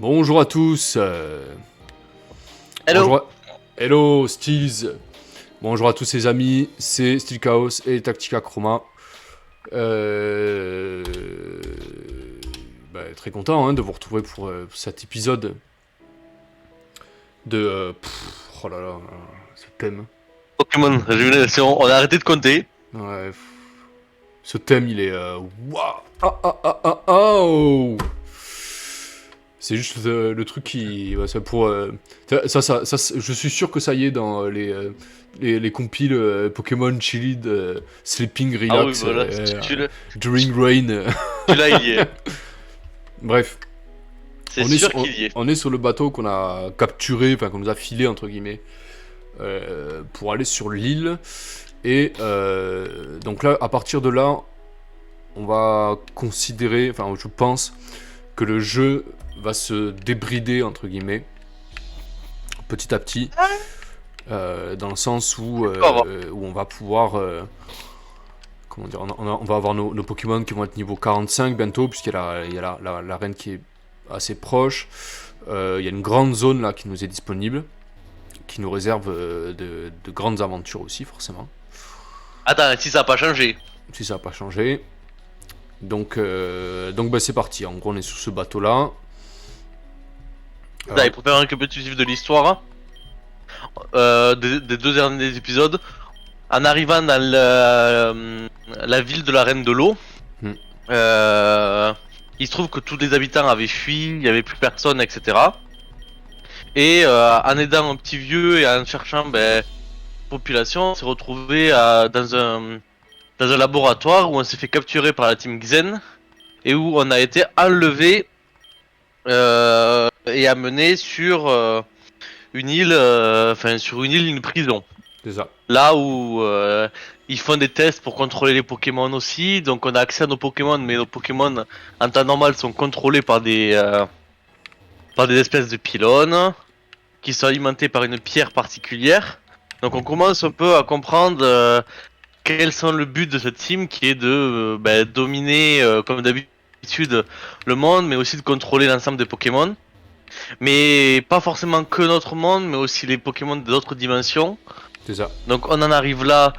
Bonjour à tous. Hello. Hello, Steels. Bonjour à tous les amis, c'est Steel Chaos et Tactica Chroma. Très content de vous retrouver pour cet épisode de... oh là là, ce thème. Pokémon Révélation, on a arrêté de compter. Ouais, ce thème il est... Waouh. Oh. C'est juste le truc qui... Ouais, ça pour, ça, je suis sûr que ça y est dans les compiles Pokémon Chilled, Sleeping, Relax, Ah oui, voilà, During Rain. Celui-là, il y est. Bref. C'est sûr qu'il y est. On est sur le bateau qu'on a capturé, enfin qu'on nous a filé, entre guillemets, pour aller sur l'île. Et donc là, à partir de là, on va considérer, enfin je pense que le jeu va se débrider, entre guillemets, petit à petit, dans le sens où on va pouvoir... comment dire, on va avoir nos Pokémon qui vont être niveau 45 bientôt, puisqu'il y a la reine qui est assez proche. Il y a une grande zone là qui nous est disponible, qui nous réserve de grandes aventures aussi, forcément. Attends, si ça n'a pas changé. Si ça n'a pas changé. Donc c'est parti. En gros, on est sur ce bateau-là. Et pour faire un récapitulatif de l'histoire des deux derniers épisodes, en arrivant dans la ville de la Reine de l'eau, il se trouve que tous les habitants avaient fui, il n'y avait plus personne, etc. Et en aidant un petit vieux et en cherchant population, on s'est retrouvé dans un laboratoire où on s'est fait capturer par la team Xen et où on a été enlevé et amené sur une île, une prison. C'est ça. Là où ils font des tests pour contrôler les Pokémon aussi, donc on a accès à nos Pokémon, mais nos Pokémon en temps normal sont contrôlés par des espèces de pylônes qui sont alimentés par une pierre particulière. Donc on commence un peu à comprendre quels sont le but de cette team, qui est de dominer comme d'habitude le monde, mais aussi de contrôler l'ensemble des Pokémon. Mais pas forcément que notre monde, mais aussi les Pokémon d'autres dimensions. C'est ça. Donc on en arrive là,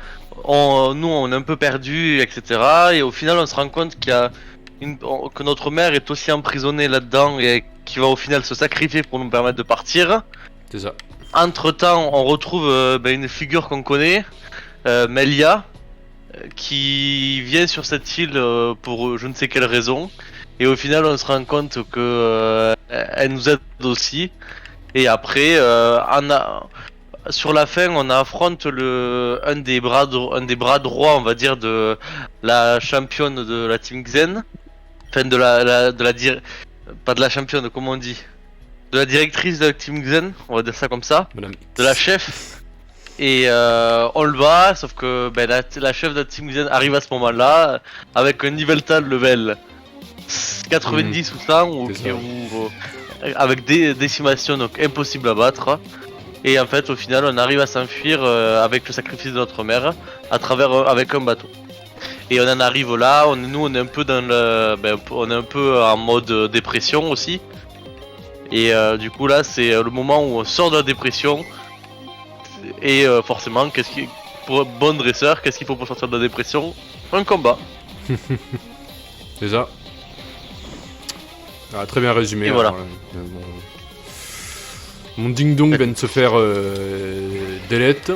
nous on est un peu perdu, etc. Et au final on se rend compte que notre mère est aussi emprisonnée là-dedans et qui va au final se sacrifier pour nous permettre de partir. C'est ça. Entre temps on retrouve une figure qu'on connaît, Melia, qui vient sur cette île pour je ne sais quelle raison. Et au final on se rend compte que elle nous aide aussi. Et après sur la fin, on affronte un des bras droits, on va dire, de la championne de la Team Xen. Enfin, pas de la championne, comment on dit, de la directrice de la Team Xen, on va dire ça comme ça. Madame De la chef. Et on le bat, sauf que la chef de la Team Xen arrive à ce moment-là, avec un Yveltal level 90 ou 100, avec des décimations, donc impossible à battre. Et en fait, au final, on arrive à s'enfuir avec le sacrifice de notre mère avec un bateau. Et on en arrive là. On est un peu on est un peu en mode dépression aussi. Et du coup là, c'est le moment où on sort de la dépression. Et forcément, pour un bon dresseur, qu'est-ce qu'il faut pour sortir de la dépression? Un combat. C'est ça. Ah, très bien résumé. Et voilà. Mon ding-dong vient de se faire delete.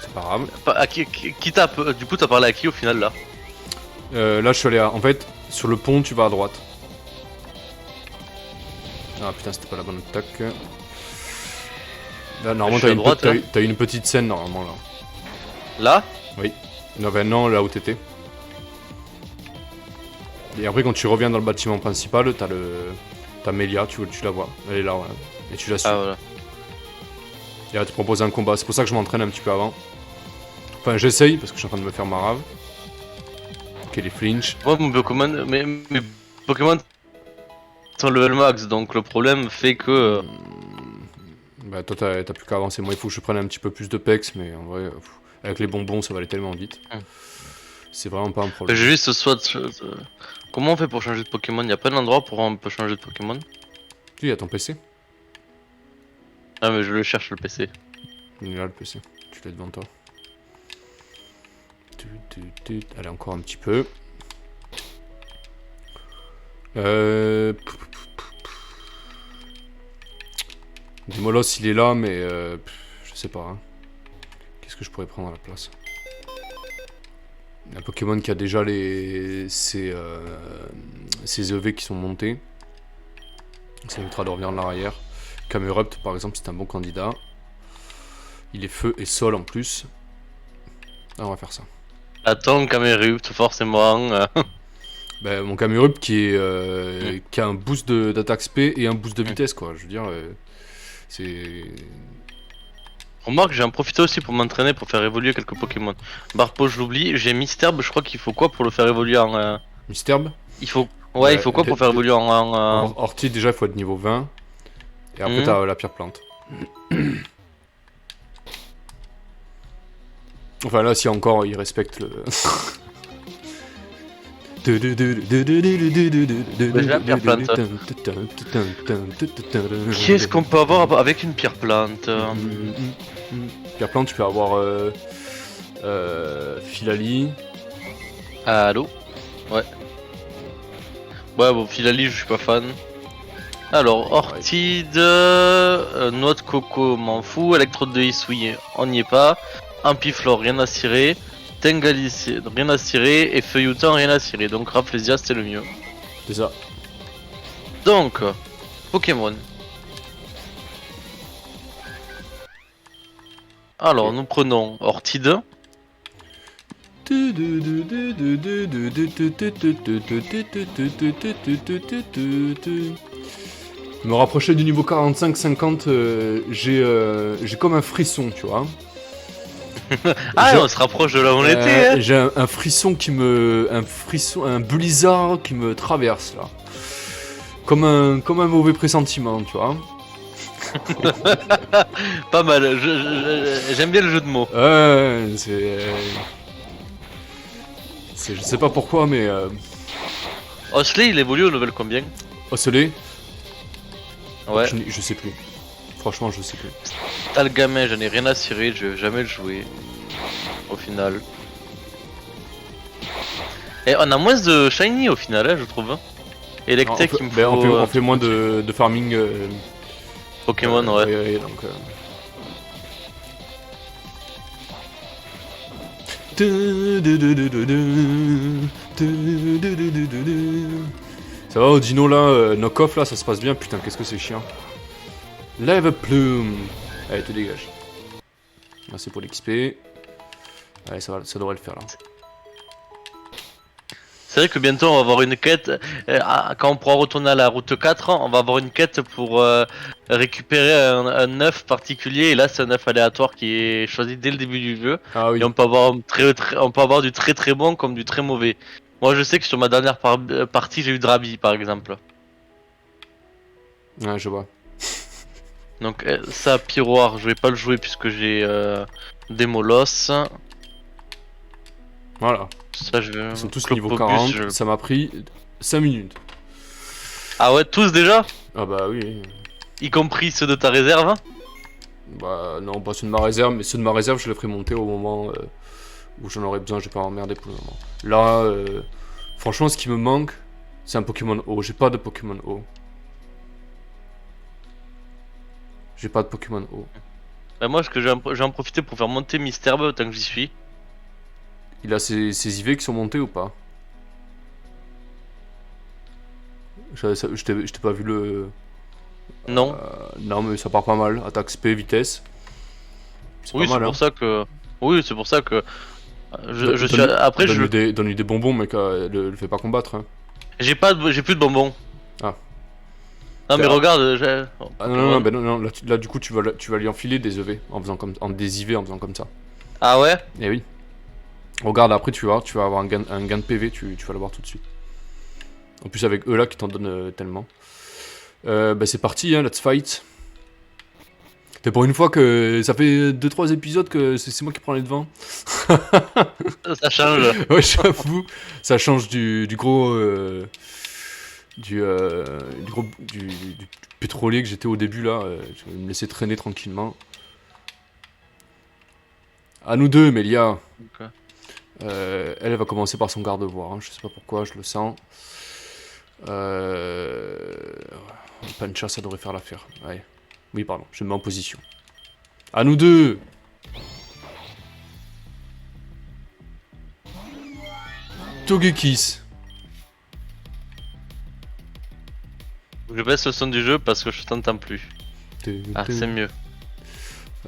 C'est pas grave. Du coup, t'as parlé à qui au final là? Là, je suis allé en fait, sur le pont, tu vas à droite. Ah putain, c'était pas la bonne attaque. Là, normalement, t'as une petite scène, normalement, là. Là? Oui. Non, là où t'étais. Et après, quand tu reviens dans le bâtiment principal, t'as Melia, tu la vois. Elle est là, voilà. Et tu la suis. Ah voilà. Et elle te propose un combat. C'est pour ça que je m'entraîne un petit peu avant. Enfin, j'essaye, parce que je suis en train de me faire marave. Ok, les flinch. Moi, mes Pokémon sont level max, donc le problème fait que... Bah toi t'as plus qu'à avancer. Moi il faut que je prenne un petit peu plus de pex, mais en vrai, avec les bonbons ça va aller tellement vite. C'est vraiment pas un problème. J'ai juste soit. Comment on fait pour changer de Pokémon? Y a pas d'endroit pour on peut changer de Pokémon? Tu as ton PC? Ah, mais je le cherche le PC. Il est là le PC. Tu l'as devant toi. Allez, encore un petit peu. Dimolos il est là, mais je sais pas. Hein. Qu'est-ce que je pourrais prendre à la place? Un Pokémon qui a déjà ses EV qui sont montés. Ça évitera de revenir en arrière. Camerupt par exemple, c'est un bon candidat. Il est feu et sol en plus. Ah, on va faire ça. Attends, Camerupt, forcément. Ben, mon Camerupt qui a un boost d'attaque SP et un boost de vitesse, quoi. Je veux dire, c'est. Remarque, j'ai en profité aussi pour m'entraîner pour faire évoluer quelques Pokémon. Barpo, je l'oublie. J'ai Misterbe, je crois qu'il faut quoi pour le faire évoluer en. Misterbe? Il faut. Ouais, il faut quoi pour faire évoluer en. Orti, déjà, il faut être niveau 20. Et après, t'as la pierre plante. Enfin, là, si encore, il respecte le. La pierre plante. Qu'est-ce qu'on peut avoir avec une pierre plante? Pierre plante, tu peux avoir Filali. Allô? Ouais. Ouais, bon, Filali, je suis pas fan. Alors, Ortide, noix de coco, m'en fous. Électrode de Isui, on n'y est pas. Ampiflore, rien à cirer. Tengalisi, rien à cirer. Et Feuilloutin, rien à cirer. Donc, Rafflesia, c'était le mieux. C'est ça. Donc, Pokémon. Alors, nous prenons Ortide. Me rapprocher du niveau 45-50, j'ai comme un frisson, tu vois. Ah, on se rapproche de là où on était. Hein. J'ai un frisson qui me, un blizzard qui me traverse là, comme un mauvais pressentiment, tu vois. Pas mal. J'aime bien le jeu de mots. Je sais pas pourquoi, mais. Osley, il évolue au level combien? Osley? Ouais. Je sais plus. Franchement, je sais plus. T'as le gamin, j'en ai rien à cirer, je vais jamais le jouer. Au final. Et on a moins de shiny au final, hein, je trouve. Et Electek, il me faut. On fait moins de farming. Pokémon, ouais. Donc, ça va, au dino là, knock-off là, ça se passe bien. Putain, qu'est-ce que c'est chiant. Lève plume. Allez, te dégage. Merci pour l'XP. Allez, ça devrait le faire là. C'est vrai que bientôt on va avoir une quête. Quand on pourra retourner à la route 4, on va avoir une quête pour récupérer un œuf particulier. Et là, c'est un œuf aléatoire qui est choisi dès le début du jeu. Ah oui. Et on peut avoir on peut avoir du très très bon comme du très mauvais. Moi, je sais que sur ma dernière partie, j'ai eu Drabi par exemple. Ouais, je vois. Donc, ça, Pyroar, je vais pas le jouer puisque j'ai Démolos. Voilà. Ça, Ils sont tous niveau 40, ça m'a pris 5 minutes. Ah ouais, tous déjà? Ah bah oui. Y compris ceux de ta réserve? Bah non, pas ceux de ma réserve, mais ceux de ma réserve, je les ferai monter au moment où j'en aurai besoin, je vais pas m'emmerder pour le moment. Là, franchement, ce qui me manque, c'est un Pokémon O. J'ai pas de Pokémon O. J'ai pas de Pokémon O. Bah moi, je vais en profiter pour faire monter Misterbe tant que j'y suis. Il a ses IV qui sont montés ou pas? Je t'ai pas vu le... Non. Non, mais ça part pas mal. Attaque SP, vitesse. Oui, c'est pour ça que... Oui, c'est pour ça que... Je suis... Après, Donne-lui des bonbons, mec. Le fais pas combattre. Hein. J'ai plus de bonbons. Ah. Non, mais regarde... Ah non, là, du coup, tu vas lui enfiler des EV des IV en faisant comme ça. Ah ouais? Eh oui. Regarde, après tu vas avoir un gain de PV, tu vas l'avoir tout de suite. En plus avec eux là qui t'en donnent tellement. Bah c'est parti, hein, let's fight. T'es pour une fois que ça fait 2-3 épisodes que c'est moi qui prends les devants. Ça change. Ouais, j'avoue, ça change du gros, du pétrolier que j'étais au début là. Je vais me laisser traîner tranquillement. À nous deux, Mélia. Ok. Elle va commencer par son garde-voir. Hein. Je sais pas pourquoi, je le sens. Pancha, ça devrait faire l'affaire. Ouais. Oui, pardon, je me mets en position. À nous deux. Togekiss. Je baisse le son du jeu parce que je t'entends plus. Ah, c'est mieux.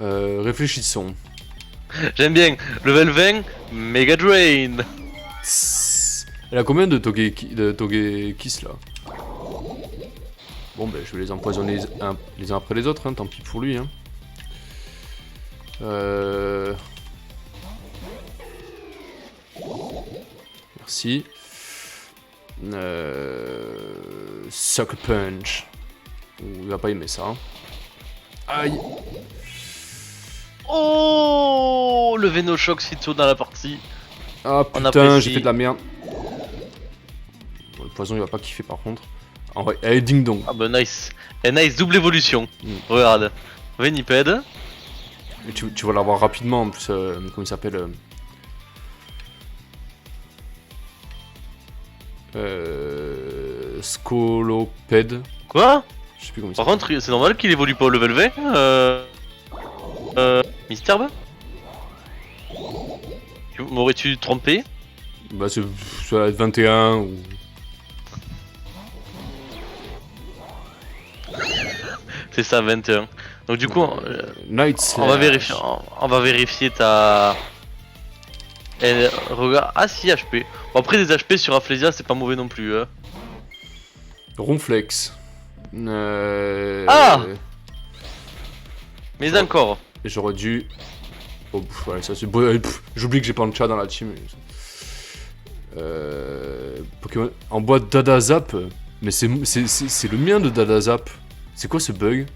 Réfléchissons. J'aime bien. Level 20, Mega Drain. Elle a combien de Togekiss là? Bon, ben je vais les empoisonner les uns après les autres, hein, tant pis pour lui. Hein. Merci. Sucker Punch. Il va pas aimer ça. Hein. Aïe. Oh, le Venoshock sitôt dans la partie. Ah On putain, apprécie. j'ai fait de la merde. Bon, le poison il va pas kiffer par contre. En vrai, allez, ding dong. Ah bah nice. Et nice, double évolution. Mm. Regarde. Veniped. Et tu vas l'avoir rapidement en plus, comment il s'appelle Scoloped. Quoi? Je sais plus comment il Par s'appelle. contre, c'est normal qu'il évolue pas au level 20. Misterbe. M'aurais-tu trompé? Bah c'est ça va être 21 ou... C'est ça, 21. Donc du coup, Night on va Slash. vérifier. On va vérifier ta. Regarde. Ah si, HP. Bon, après des HP sur Aphlesia, c'est pas mauvais non plus. Hein. Ronflex. Ah Mais encore. J'aurais dû... Oh, ouais, ça c'est... J'oublie que j'ai pas de chat dans la team. Pokémon... En boîte Dadazap. Mais c'est le mien de Dadazap. C'est quoi ce bug?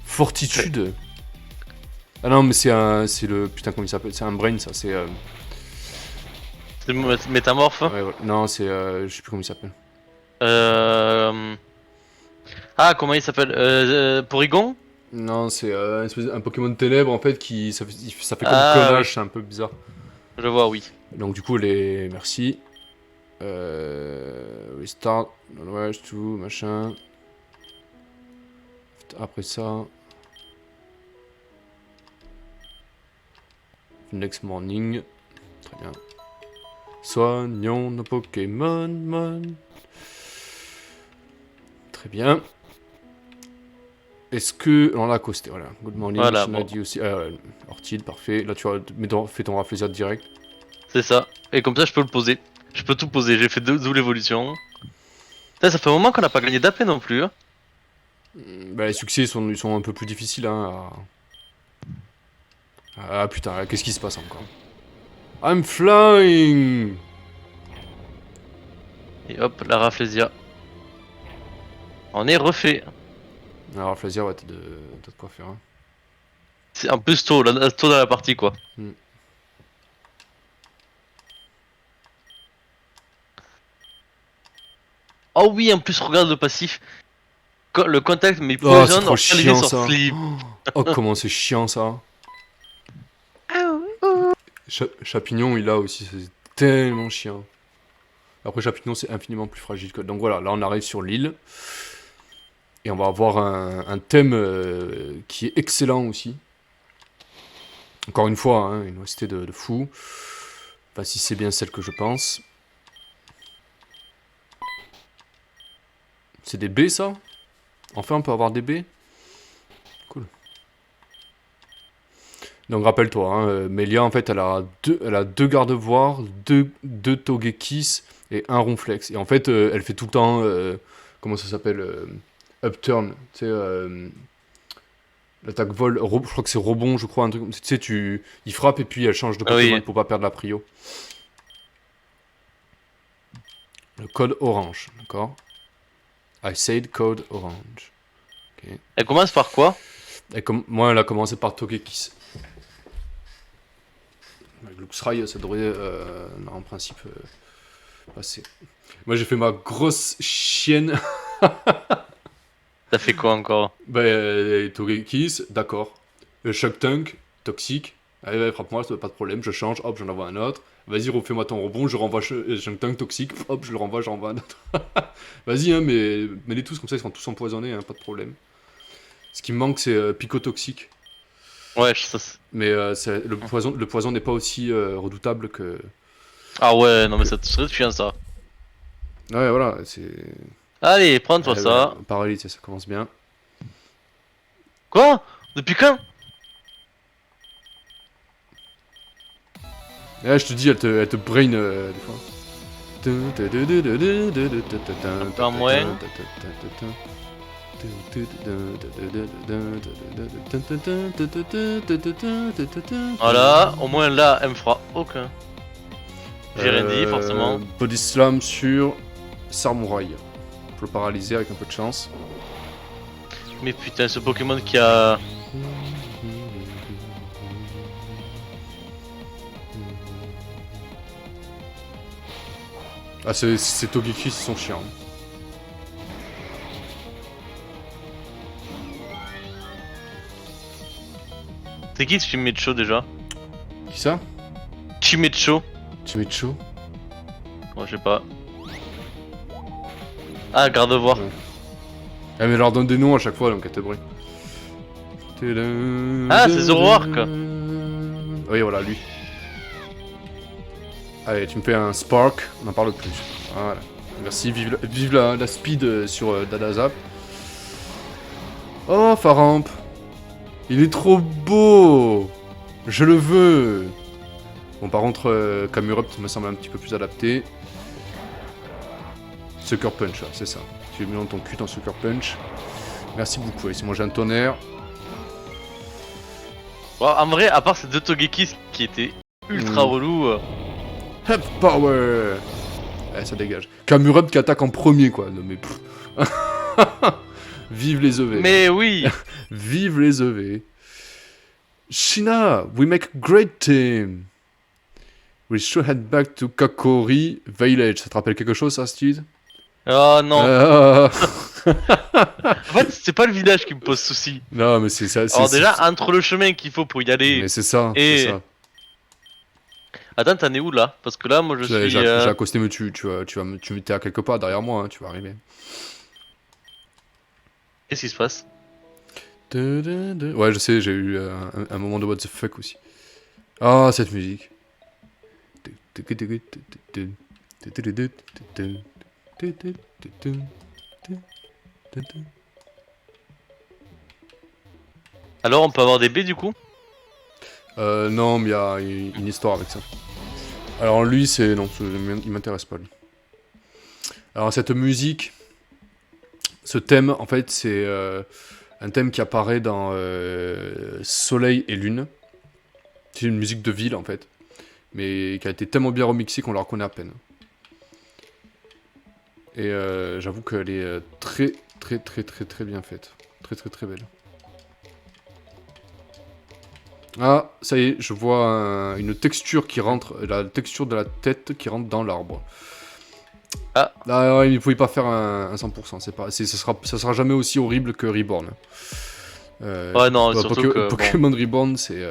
Fortitude. Ah non mais c'est le... Putain comment il s'appelle? C'est un brain ça, c'est... C'est métamorphe. Ouais, ouais. Non c'est... je sais plus comment il s'appelle. Ah, comment il s'appelle? Porygon? Non c'est un Pokémon de ténèbres en fait qui... Ça fait comme Ah, collage, oui. c'est un peu bizarre. Je vois, oui. Donc du coup les... Merci. Restart, ouais, tout, machin. Après ça... Next morning. Très bien. Soignons nos Pokémon. Très bien. Est-ce que... On l'a accosté, voilà. Good morning, Voilà, on a bon. dit aussi... Orchid, parfait. Là tu fais ton Rafflesia direct. C'est ça. Et comme ça, je peux le poser. Je peux tout poser. J'ai fait deux l'évolution. Ça fait un moment qu'on n'a pas gagné d'AP non plus. Hein. Bah, les succès ils sont un peu plus difficiles hein, Ah putain, qu'est-ce qui se passe encore? I'm flying! Et hop, la Rafflesia. On est refait. Alors, Flazier, ouais, t'as de quoi faire. Hein. C'est un peu tôt, tôt dans la partie quoi. Mm. Oh oui, en plus, regarde le passif. Le contact, mais Oh, c'est poison, trop on chiant sur ça! sleep. Oh, comment c'est chiant ça! Chapignon, il a aussi, c'est tellement chiant. Après, Chapignon, c'est infiniment plus fragile que... Donc voilà, là, on arrive sur l'île. Et on va avoir un thème qui est excellent aussi. Encore une fois, hein, une OST de fou. Enfin, si c'est bien celle que je pense. C'est des baies, ça? Enfin, on peut avoir des baies? Cool. Donc, rappelle-toi, hein, Mélia, en fait, elle a deux garde-voirs, deux Togekiss et un Ronflex. Et en fait, elle fait tout le temps... comment ça s'appelle Upturn. Tu sais... L'attaque vol, je crois que c'est rebond, je crois, un truc. Tu sais, il frappe et puis elle change de Pokémon Oui. pour pas perdre la prio. Le code orange, d'accord. I said code orange. Elle commence par quoi? Moi, elle a commencé par Togekiss. Avec Luxray, ça devrait, en principe, passer. Moi, j'ai fait ma grosse chienne. T'as fait quoi encore? Togekiss, d'accord. Le Shock Tank, toxique. Allez, frappe-moi, pas de problème, je change, hop, j'en envoie un autre. Vas-y, refais-moi ton rebond, je renvoie Shock Tank toxique, hop, je le renvoie, j'en renvoie un autre. Vas-y, hein, mais mets-les tous comme ça, ils seront tous empoisonnés, hein, pas de problème. Ce qui me manque, c'est Pico toxique. Ouais, ça. Mais le poison n'est pas aussi redoutable que. Ah ouais, non mais ça te serait chiant ça. Ouais, voilà, c'est. Allez, prends-toi Ouais, ça. Paralyse, ça commence bien. Quoi? Depuis quand? Et je te dis, elle te brain des fois. Un peu en moins. Voilà, au moins là, elle me fera aucun. J'ai rien dit, forcément. Body Slam sur Samouraï. On peut le paralyser avec un peu de chance. Mais putain, ce Pokémon qui a... Ah, ces Togekiss, ils sont chiants. C'est qui ce Chimecho déjà? Qui ça? Chimecho? Chimecho? Moi je sais pas. Ah, garde-voir. Ouais. Ah, mais elle leur donne des noms à chaque fois, donc elle te brille. Ah, c'est Zoroark. Oui, voilà, lui. Allez, tu me fais un Spark, on n'en parle plus. Voilà. Merci, vive la speed sur Dadazap. Oh, Faramp. Il est trop beau. Je le veux. Bon, par contre, Camerupt me semble un petit peu plus adapté. Sucker Punch, c'est ça. Tu mets dans ton cul ton Sucker Punch. Merci beaucoup, il s'est mangé un tonnerre. Bon, en vrai, à part ces deux Togekiss qui étaient ultra relous... Health Power. Eh, ça dégage. Camerupt qui attaque en premier, quoi. Non, mais... Vive les EV. Mais oui. Vive les EV. Shina, we make a great team. We should head back to Kakori Village. Ça te rappelle quelque chose, ça, Steve? Oh non. Ah. En fait, c'est pas le village qui me pose souci. Non, mais c'est ça. Alors déjà, entre le chemin qu'il faut pour y aller... Mais c'est ça, et... c'est ça. Attends, t'en es où là? Parce que là, moi je suis... J'ai accosté, mais tu m'étais à quelque part derrière moi, hein, tu vas arriver. Qu'est-ce qui se passe? Ouais, je sais, j'ai eu un moment de what the fuck aussi. Ah, cette musique. Alors, on peut avoir des baies du coup? Non, mais il y a une histoire avec ça. Alors lui, c'est... Non, il m'intéresse pas, lui. Alors cette musique, ce thème, en fait, c'est un thème qui apparaît dans Soleil et Lune. C'est une musique de ville, en fait. Mais qui a été tellement bien remixée qu'on la reconnaît à peine. Et j'avoue qu'elle est très bien faite. Très belle. Ah, ça y est, je vois une texture qui rentre, la texture de la tête qui rentre dans l'arbre. Ah. Ah ouais, il ne pouvait pas faire un 100%, ça sera jamais aussi horrible que Reborn. Ouais, non, surtout que... Pokémon Reborn, c'est...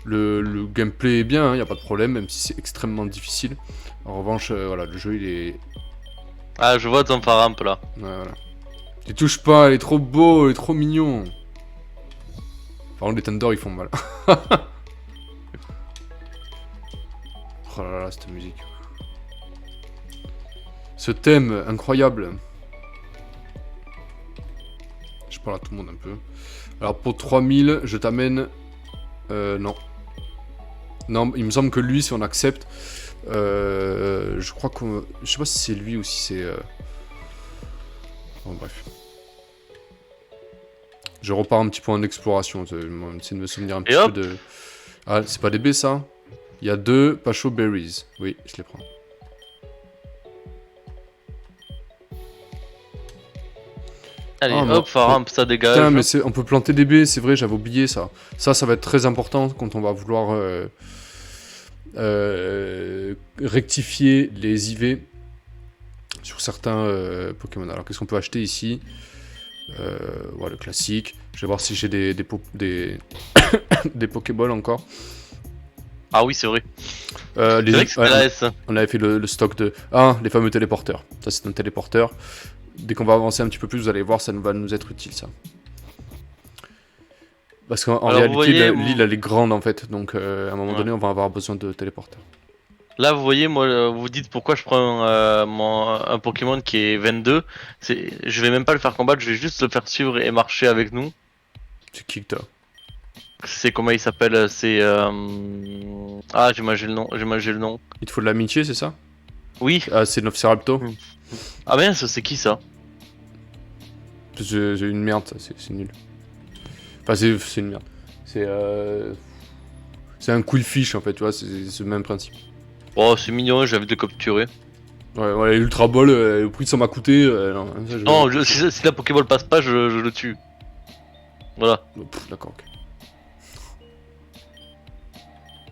le gameplay est bien, il n'y a pas de problème, même si c'est extrêmement difficile. En revanche, voilà, le jeu, il est... Ah, je vois ton Faramp là. Ouais, voilà. Tu touches pas, il est trop beau, il est trop mignon. Par contre, les Thunder, ils font mal. Oh là là, cette musique. Ce thème incroyable. Je parle à tout le monde un peu. Alors, pour 3000, je t'amène... non. Non, il me semble que lui, si on accepte... je crois qu'on... Je sais pas si c'est lui ou si c'est... Bon, bref. Je repars un petit peu en exploration, j'essaie de me souvenir un petit peu de... Ah, c'est pas des baies, ça? Il y a 2 Pacho Berries. Oui, je les prends. Allez, Ah, hop, ça rampe, ça dégage. Putain, mais on peut planter des baies, c'est vrai, j'avais oublié ça. Ça va être très important quand on va vouloir rectifier les IV sur certains Pokémon. Alors, qu'est-ce qu'on peut acheter ici? Voilà, le classique. Je vais voir si j'ai des des Pokéballs encore. Ah oui, c'est vrai. Les- C'est vrai que c'était la S. On avait fait le stock de... Ah, les fameux téléporteurs. Ça, c'est un téléporteur. Dès qu'on va avancer un petit peu plus, vous allez voir, ça va nous être utile, ça. Parce qu'en Alors, vous réalité, voyez, l'île, elle est grande, en fait. Donc, à un moment Ouais. donné, on va avoir besoin de téléporteurs. Là, vous voyez, moi, vous dites pourquoi je prends un Pokémon qui est 22. Je vais même pas le faire combattre, je vais juste le faire suivre et marcher avec nous. C'est qui que t'as? C'est comment il s'appelle? C'est ah, j'ai mangé le nom. J'ai mangé le nom. Il te faut de l'amitié, c'est ça? Oui. Ah, c'est Nofcerapto. Ah mince, c'est qui ça? C'est une merde, ça, c'est nul. Enfin, c'est une merde. C'est un Quillfish, en fait, tu vois, c'est le même principe. Oh, c'est mignon, j'avais de le capturer. Ouais, Ultra Ball, le prix que ça m'a coûté... non, ça, Non, si la Pokéball passe pas, je le tue. Voilà. Oh, d'accord, ok.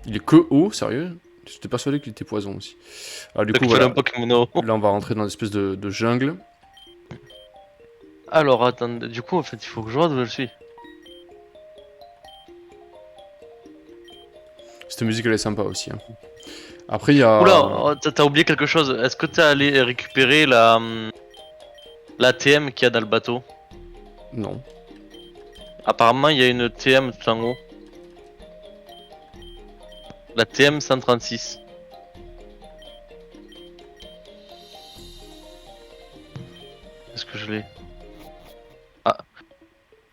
Il est que eau, sérieux? J'étais persuadé qu'il était poison aussi. Alors du coup, Voilà. voilà. Un Pokémon. Là, on va rentrer dans une espèce de jungle. Alors, attendez, du coup, en fait, il faut que je vois d'où je suis. Cette musique, elle est sympa aussi. Hein. Après, il y a... Oula, oh, t'as oublié quelque chose. Est-ce que t'es allé récupérer la TM qu'il y a dans le bateau? Non. Apparemment, il y a une TM tout en haut. La TM 136. Est-ce que je l'ai? Ah,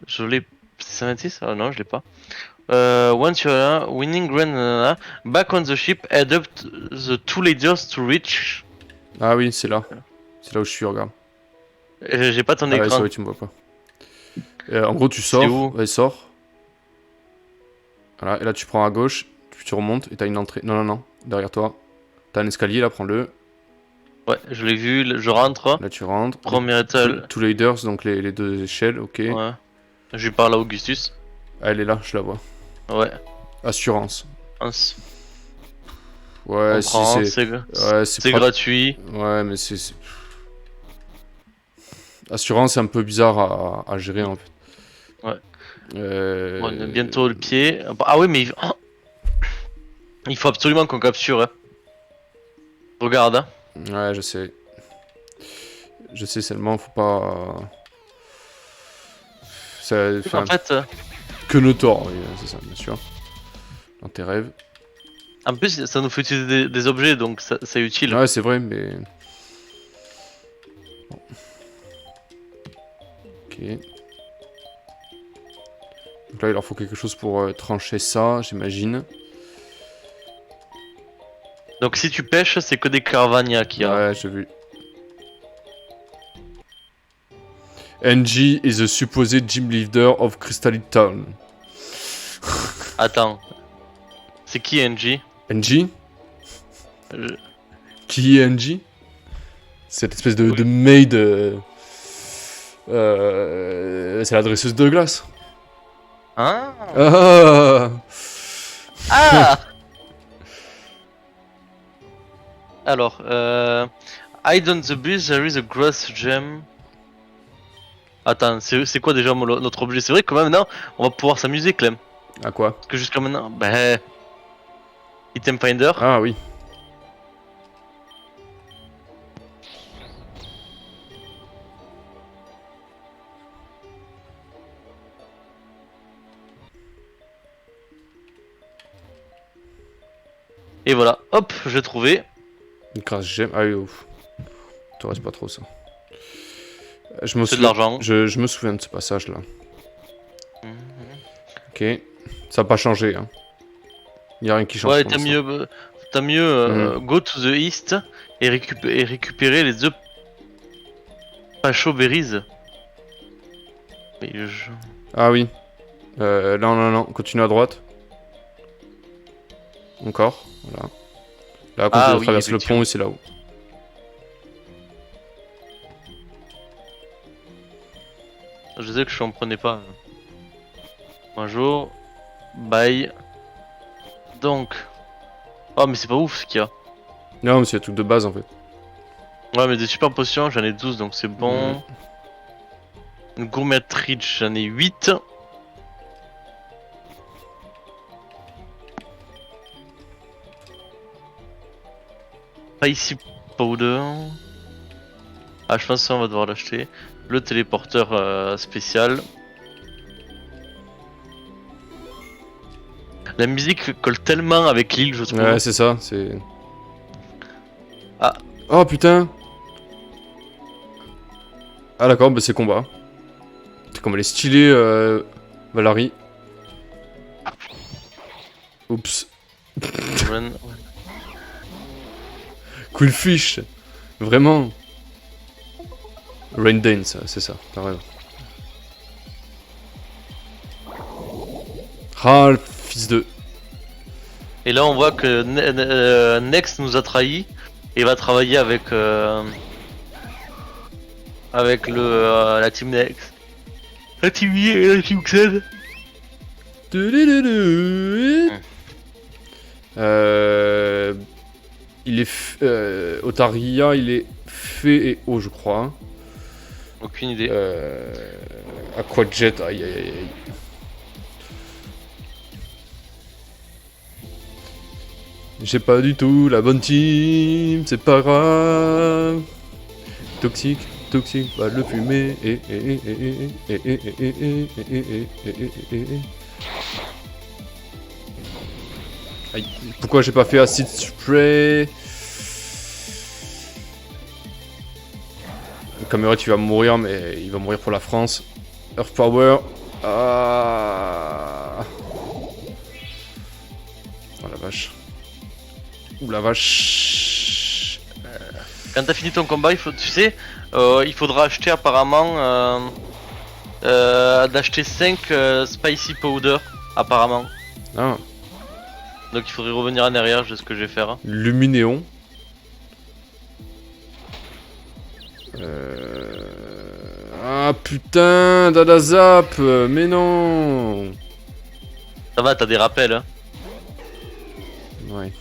je l'ai. C'est 126? Ah non, je l'ai pas. Once you're winning grand, back on the ship, head up the two leaders to reach. Ah oui, c'est là. C'est là où je suis, regarde. J'ai pas ton Ah ouais, écran. c'est vrai, tu me vois pas. En gros, tu sors. où Ouais, sors. Voilà, et là, tu prends à gauche. Tu remontes et t'as une entrée. Non. Derrière toi. T'as un escalier, là, prends-le. Ouais, je l'ai vu, je rentre. Là, tu rentres. Premier étage. Two leaders, donc les deux échelles, ok. Ouais. Je lui parle à Augustus. Ah, elle est là, je la vois. Ouais. Assurance. On Ouais, si prend, c'est... Ouais, c'est gratuit. Ouais, mais c'est... Assurance, c'est un peu bizarre à gérer, en fait. Ouais. On a bientôt le pied. Ah oui, mais il faut absolument qu'on capture. Hein. Regarde. Hein. Ouais, je sais. Je sais seulement, faut pas... Ça fait En fait, que le tort, oui, c'est ça, bien sûr. Dans tes rêves. en plus, ça nous fait utiliser des objets, donc c'est utile. Ouais, c'est vrai, mais... Bon. Ok. Donc là, il leur faut quelque chose pour trancher ça, j'imagine. Donc si tu pêches, c'est que des Caravania qu'il y a. Ouais, j'ai vu. NG is the supposed gym leader of Crystal Town. Attends. C'est qui NG? NG? Je- Qui est NG? Cette espèce de maid... c'est la dresseuse de glace. Hein? Ah. Ah! Alors, hide on the bus, there is a grass gem. Attends, c'est quoi déjà notre objet? C'est vrai que maintenant, on va pouvoir s'amuser, Clem. À quoi? Parce que jusqu'à maintenant, ben... Item Finder. Ah oui. Et voilà, hop, j'ai trouvé. Une crasse gemme. Ah oui, ouf. Il te reste pas trop ça. Je me C'est de souviens... l'argent. Je me souviens de ce passage-là. Mhm. Ok. Ça n'a pas changé, hein. Il n'y a rien qui change. Ouais, pour t'as l'instant. mieux go to the east et, récupérer les œufs Pacho Berries. Mais Ah oui. Non. Continue à droite. Encore. Voilà. Là, quand Ah tu oui, traverses le effectivement. pont, et c'est là-haut. Je sais que je en prenais pas. Bonjour. Bye. Donc. Oh, mais c'est pas ouf ce qu'il y a. Non, mais c'est un truc de base en fait. Ouais, mais des super potions, j'en ai 12 donc c'est bon. Une gourmet rich, j'en ai 8. Spicy powder. Ah, je pense qu'on va devoir l'acheter. Le téléporteur spécial. La musique colle tellement avec l'île, je trouve. Ouais, c'est ça, c'est... Ah. Oh putain. Ah d'accord, bah c'est combat. C'est comme elle est stylée, Valari. Oups. Run. Cool fish. Vraiment. Rain Dance, c'est ça, t'as raison. Ah, le fils de... Et là, on voit que Next nous a trahis et va travailler avec la team Next. La team Y et la team Xen. Il est... Otaria, il est fait et haut, je crois. Aucune idée. Aquajet, aïe aïe aïe aïe. J'ai pas du tout la bonne team, c'est pas grave. Toxique, toxique, va le fumer. Aïe, pourquoi j'ai pas fait acid spray? Caméra, tu vas mourir, mais il va mourir pour la France. Earth Power. Ah. Oh la vache. Ouh la vache. Quand t'as fini ton combat, il faudra acheter apparemment d'acheter 5 spicy powder apparemment. Ah. Donc il faudrait revenir en arrière, c'est ce que je vais faire. Luminéon. Ah putain, Dada Zap, mais non. Ça va, t'as des rappels. Hein. Ouais.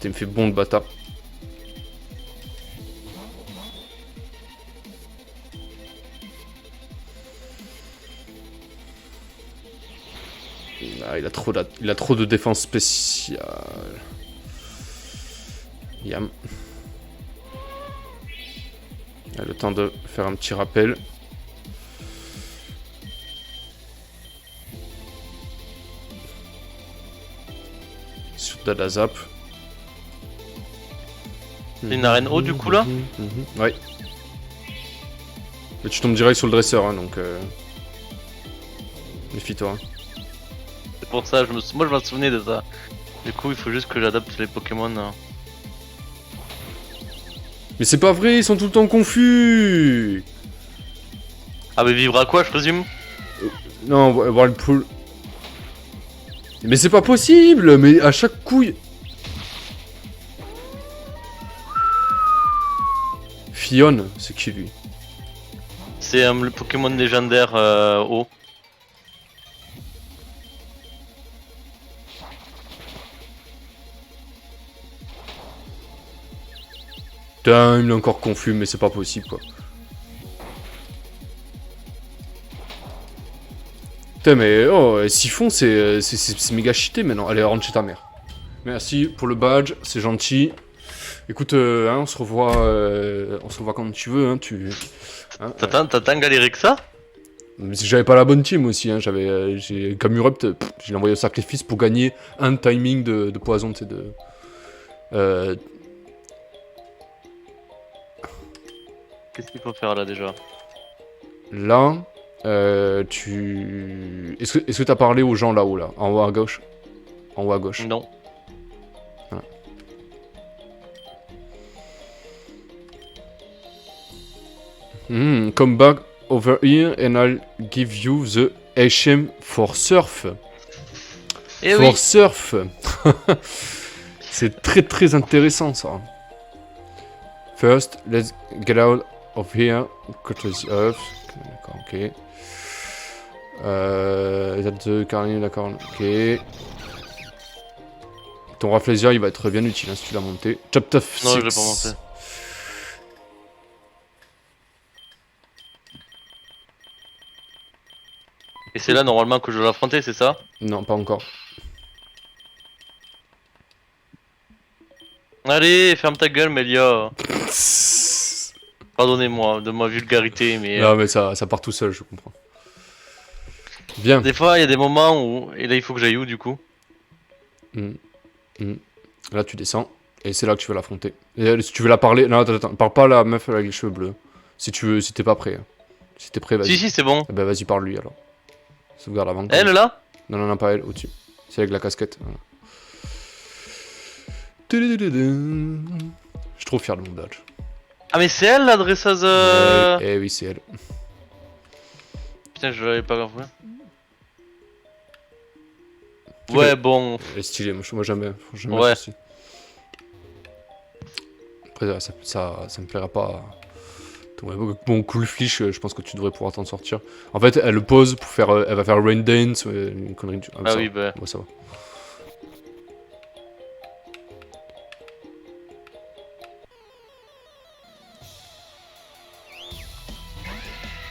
Tu me fais bon le bâtard. Ah, il a trop de défense spéciale. Yam. Ah, le temps de faire un petit rappel. Sur Dada Zap. C'est une arène haut du coup là. Ouais. Mais tu tombes direct sur le dresseur, hein, donc... Méfie-toi. C'est pour ça, moi je m'en souvenais de ça. Du coup, il faut juste que j'adapte les Pokémon. Mais c'est pas vrai, ils sont tout le temps confus. Ah, mais vivre à quoi, je présume? Non, voir le pool. Mais c'est pas possible. Mais à chaque coup. Fion, c'est qui lui? C'est le Pokémon légendaire haut. Putain, il est encore confus, mais c'est pas possible quoi. Putain, mais oh, Siphon, c'est méga cheaté maintenant. Allez, rentre chez ta mère. Merci pour le badge, c'est gentil. Écoute, hein, on se revoit quand tu veux. Hein, hein, T'as galéré que ça? Mais j'avais pas la bonne team aussi. Hein, j'ai Camurupt, j'ai envoyé au sacrifice pour gagner un timing de poison, tu sais, de. Qu'est-ce qu'il faut faire là déjà? Là, tu... Est-ce que t'as parlé aux gens là-haut, là? En haut à gauche? En haut à gauche. Non. Voilà. Come back over here and I'll give you the HM for surf. Eh for oui. surf. C'est très très intéressant ça. First, let's get out of here. Courtesy of. D'accord, ok. Étape de Caroline, d'accord, ok. Ton Rafflesia, il va être bien utile hein, si tu l'as monté. Chapter Non, je l'ai pas monté. 6. Et c'est là normalement que je dois l'affronter, c'est ça? Non, pas encore. Allez, ferme ta gueule, Melia. Pardonnez-moi de ma vulgarité, mais Non, mais ça part tout seul, je comprends. Bien. des fois il y a des moments où. Et là, il faut que j'aille où du coup? Hmm, hmm. Là, tu descends. Et c'est là que tu vas l'affronter. Et si tu veux la parler. Non, attends. Parle pas à la meuf avec les cheveux bleus. Si tu veux, si t'es pas prêt. Hein. Si t'es prêt, vas-y. Si, c'est bon. Eh ben, vas-y, parle lui alors. Sauvegarde avant. Elle là? Non, pas elle, au-dessus. C'est avec la casquette. Voilà. Je suis trop fier de mon badge. Ah, mais c'est elle l'adresseuse. Eh oui, c'est elle. Putain, je l'avais pas compris. Ouais, bon. Elle est stylée, moi jamais Ouais. associé. Après, ça me plaira pas. Bon, cool fiche, je pense que tu devrais pouvoir t'en sortir. En fait, elle le pose pour faire. Elle va faire Rain Dance, une connerie. Ah oui, bah. Ouais, ça va.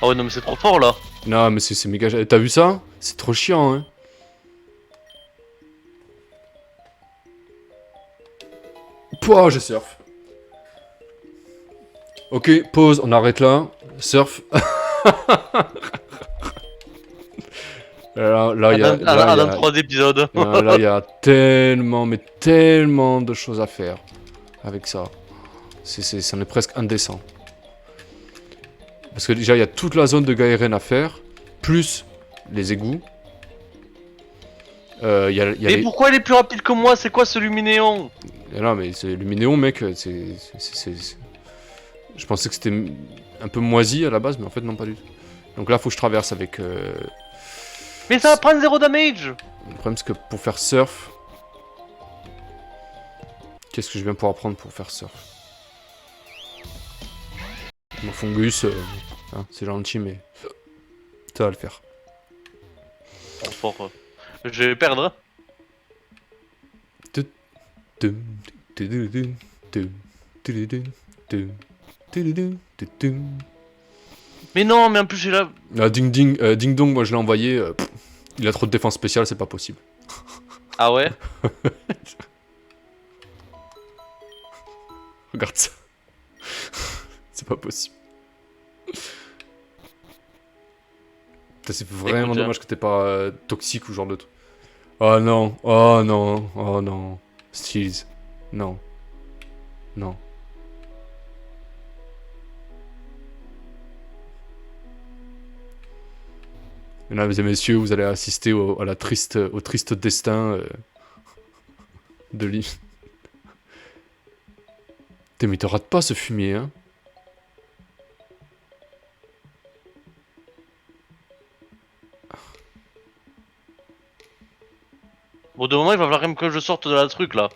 Ah ouais, non, mais c'est trop fort là. Non, mais c'est méga. T'as vu ça? C'est trop chiant, hein. Pouah, je surf. Ok, pause, on arrête là. Surf. Là, il y a. Dans 3 épisodes. Là, il y a tellement, mais tellement de choses à faire avec ça. C'en est presque indécent. Parce que déjà, il y a toute la zone de Gaeren à faire, plus les égouts. Mais pourquoi il est plus rapide que moi? C'est quoi ce Luminéon? Non, mais c'est Luminéon, mec. Je pensais que c'était un peu moisi à la base, mais en fait, non, pas du tout. Donc là, faut que je traverse avec. Mais ça va prendre 0 damage. Le problème, c'est que pour faire surf. Qu'est-ce que je viens pouvoir prendre pour faire surf? Mon fungus, hein, c'est gentil, mais. Ça va le faire. Fort. Je vais perdre. Mais non, mais en plus j'ai là. Ah, Ding Dong, moi je l'ai envoyé. Il a trop de défense spéciale, c'est pas possible. Ah ouais? Regarde ça. C'est pas possible. C'est vraiment Écoute, dommage que t'es pas toxique ou genre de truc. Oh non, oh non, oh non. Steels. Non. Non. Mesdames et messieurs, vous allez assister au triste destin de l'île. Mais te rate pas ce fumier, hein. Bon, de moment il va falloir quand même que je sorte de la truc là.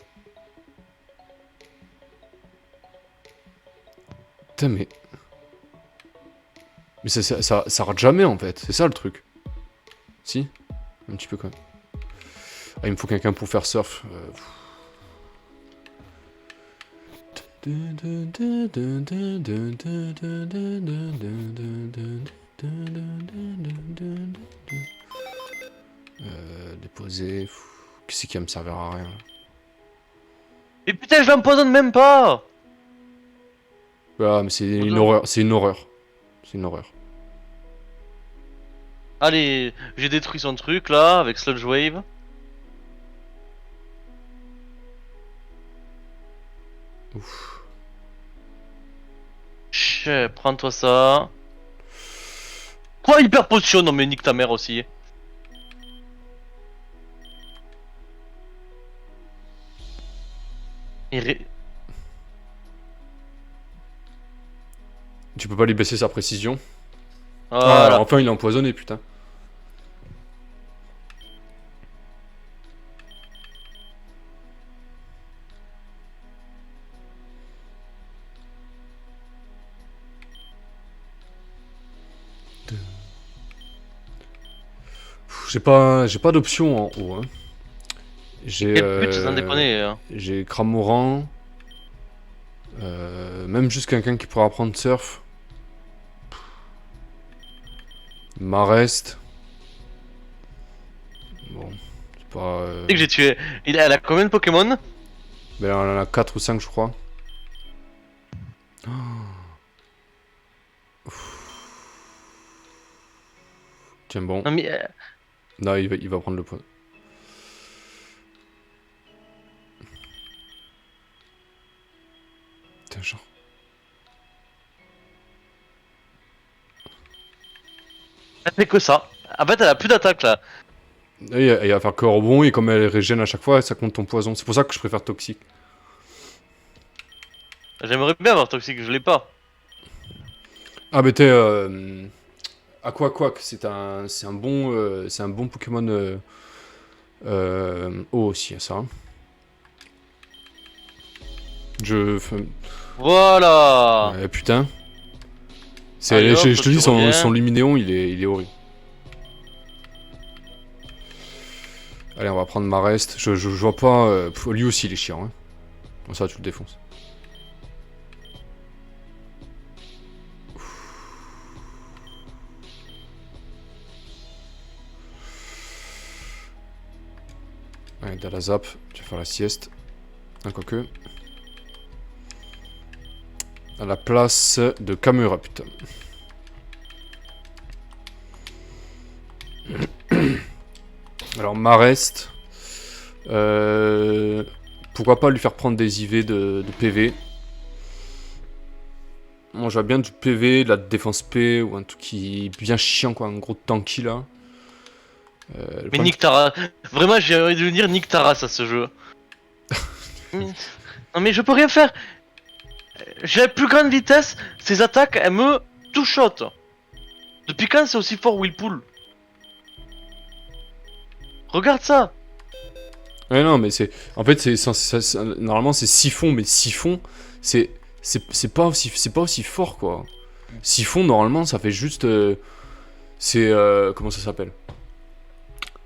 Putain, mais ça rate jamais en fait, c'est ça le truc. Si? Un petit peu quand même. Ah, il me faut quelqu'un pour faire surf. Déposer. Qu'est-ce qui va me servir à rien? Mais putain, je l'empoisonne même pas! Ah, mais c'est une horreur. C'est une horreur. C'est une horreur. Allez, j'ai détruit son truc là avec Sludge Wave. Ouf. Chut, prends-toi ça. Quoi, hyper potion? Non mais nique ta mère aussi. Tu peux pas lui baisser sa précision. Voilà. Ah, enfin il est empoisonné, putain. J'ai pas d'option en haut. Hein. J'ai Quel but, sans déconner. Hein. j'ai Cramoran. Même juste quelqu'un qui pourra apprendre surf. Marest. Bon, c'est pas. Tu sais que j'ai tué. Elle a combien de Pokémon? Ben, on en a 4 ou 5, je crois. Oh. Tiens, bon. Non, mais. Non, il va prendre le point. Putain, genre. Elle fait que ça. En fait, elle a plus d'attaque là. Et il va faire que rebond, et comme elle régène à chaque fois, ça compte ton poison. C'est pour ça que je préfère toxique. J'aimerais bien avoir Toxic, je l'ai pas. Ah, mais t'es. Aquaquack, c'est un bon Pokémon. Oh, aussi, ça. Hein. Voilà. Putain. Allez, hop, Je te dis, tu reviens. son Luminéon, il est horrible. Allez, on va prendre Marest. Je vois pas. Lui aussi, il est chiant. Hein. Bon, ça, tu le défonces. Allez, t'as la zap. Tu vas faire la sieste. Ah, quoique. À la place de Kamura, putain. Alors, Marest. Pourquoi pas lui faire prendre des IV de PV. Moi, j'aurais bien du PV, de la défense P, ou un truc qui est bien chiant, quoi. Un gros tanky, là. Mais Nick Taras. Vraiment, j'ai envie de dire Nick Taras à ce jeu. Non, mais je peux rien faire. J'ai la plus grande vitesse. Ses attaques, elles me two-shot. Depuis quand c'est aussi fort Willpool? Regarde ça. Ouais, non, mais c'est. En fait, normalement, c'est Siphon, mais Siphon, c'est pas aussi fort, quoi. Siphon, normalement, ça fait juste. Comment ça s'appelle?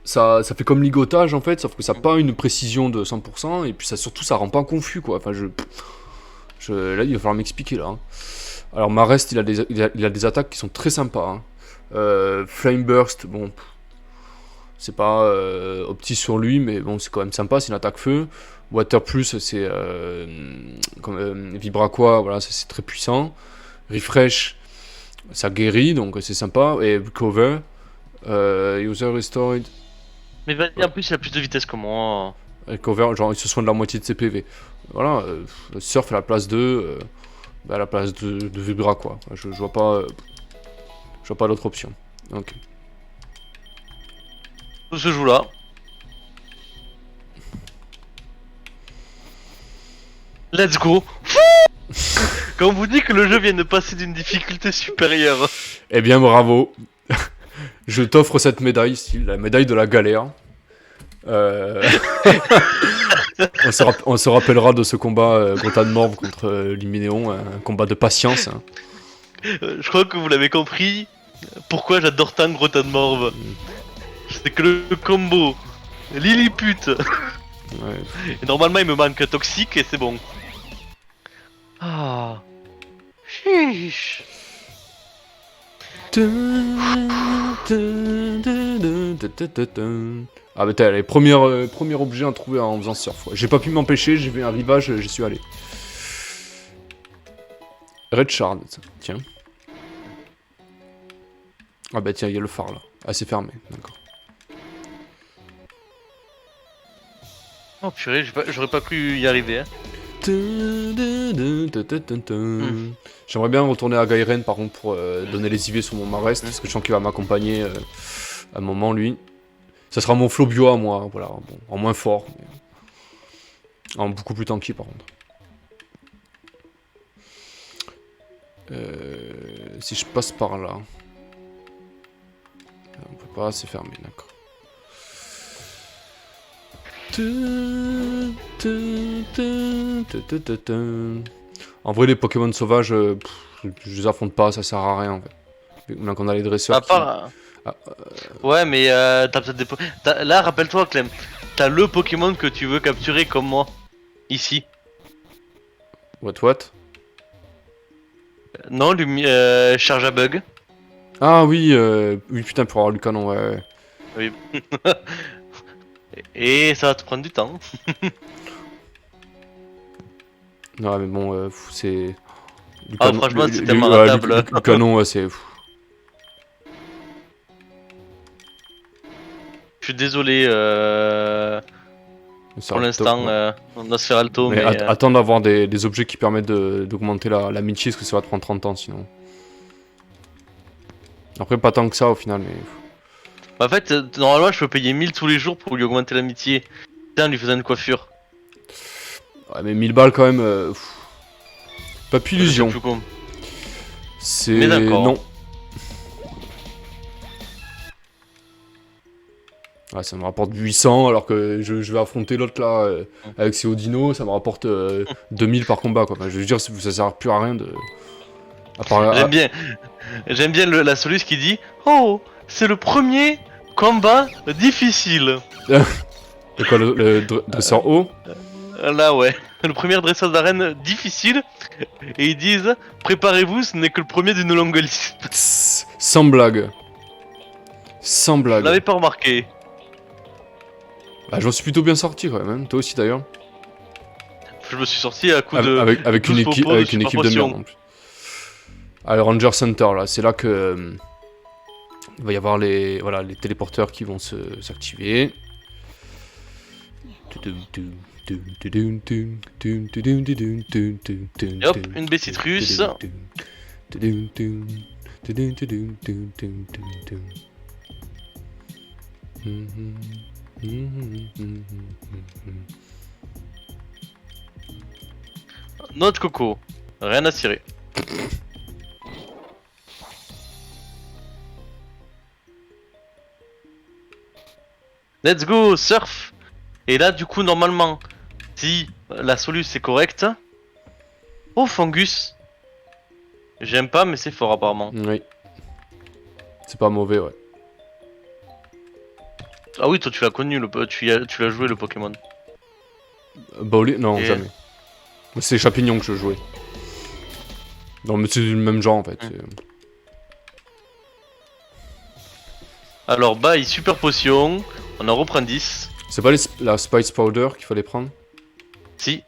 Ça fait comme ligotage, en fait, sauf que ça n'a pas une précision de 100%, et puis surtout, ça rend pas confus, quoi. Enfin, là, il va falloir m'expliquer, là. Hein. Alors, Marest, il a des attaques qui sont très sympas. Hein. Flame Burst, bon. C'est pas opti sur lui, mais bon, c'est quand même sympa, c'est une attaque feu. Water Plus, c'est Vibraqua, voilà, c'est très puissant. Refresh, ça guérit, donc c'est sympa. Et Recover, User Restored. Mais vas-y, en plus, il a plus de vitesse que moi. Recover, genre, il se soigne de la moitié de ses PV. Voilà, Surf à la place de. À la place de Vibraqua. Je vois pas. Je vois pas d'autre option. Ok. Tout se joue là. Let's go. Quand on vous dit que le jeu vient de passer d'une difficulté supérieure. Eh bien, bravo. Je t'offre cette médaille ici, la médaille de la galère. On se rappellera de ce combat Grotan Morve contre Luminéon, un combat de patience. Hein. Je crois que vous l'avez compris. Pourquoi j'adore tant Grotan Morve. C'est que le combo Lilliput. Ouais. Et normalement, il me manque Toxique et c'est bon. Ah. Chiche. Ah bah t'as les premiers objets à trouver en faisant surf. J'ai pas pu m'empêcher, j'ai vu un rivage, j'y suis allé. Red Shard, tiens. Ah bah tiens, il y a le phare là. Ah c'est fermé, d'accord. Oh purée, j'aurais pas pu y arriver. Hein. J'aimerais bien retourner à Gairen par contre pour donner les IV sur mon Marest, parce que je sens qu'il va m'accompagner à un moment lui. Ça sera mon Flobio à moi, voilà, bon, en moins fort, mais en beaucoup plus tanky par contre. Si je passe par là, on peut pas, c'est fermé, d'accord. En vrai, les Pokémon sauvages, je les affronte pas, ça sert à rien en fait. Maintenant qu'on a les dresseurs. À part. Ah, Ouais, mais t'as peut-être des. Là, rappelle-toi, Clem, t'as le Pokémon que tu veux capturer comme moi. Ici. What? Non, Charge à Bug. Ah oui, oui, putain, pour avoir le canon, ouais. Oui. Et ça va te prendre du temps. Non, mais bon, c'est. Ah, franchement, c'est tellement rentable. Le canon, ouais, c'est. Je suis désolé Ça pour va top, l'instant, ouais. Nosferalto, Mais mais. attends d'avoir des objets qui permettent d'augmenter l'amitié, parce que ça va te prendre 30 ans sinon. Après, pas tant que ça au final, mais. En fait, normalement, je peux payer 1000 tous les jours pour lui augmenter l'amitié. Putain, en lui faisant une coiffure. Ouais, mais 1000 balles quand même. Pas Je sais illusion. plus comment. C'est. Mais d'accord. Non. Ouais, ça me rapporte 800 alors que je vais affronter l'autre là avec ses Odino, ça me rapporte 2000 par combat quoi. Enfin, je veux dire, ça sert plus à rien de. À part, J'aime bien la Solus qui dit Oh, c'est le premier combat difficile. C'est quoi le dresseur haut? Là, ouais. Le premier dressage d'arène difficile. Et ils disent Préparez-vous, ce n'est que le premier d'une longue liste. Sans blague. Sans Je blague. l'avais pas remarqué. Bah, j'en suis plutôt bien sorti quand même, hein. Toi aussi d'ailleurs. Je me suis sorti à coup de. Avec une 12 équipe, popos, avec une équipe de potion. merde en plus. Ah, le Ranger Center là, c'est là que. Il va y avoir les téléporteurs qui vont s'activer. Et hop, une baie citrus. Noix de coco. Rien à cirer. Let's go, surf. Et là, du coup, normalement, si la soluce est correcte. Oh, fungus. J'aime pas, mais c'est fort apparemment. Oui. C'est pas mauvais, ouais. Ah oui, toi tu l'as connu, tu l'as joué le Pokémon. Bowling? Non, Et- jamais. C'est les champignons que je jouais. Non, mais c'est le même genre en fait. Alors, bye, super potion. On en reprend 10. C'est pas la Spice Powder qu'il fallait prendre? Si.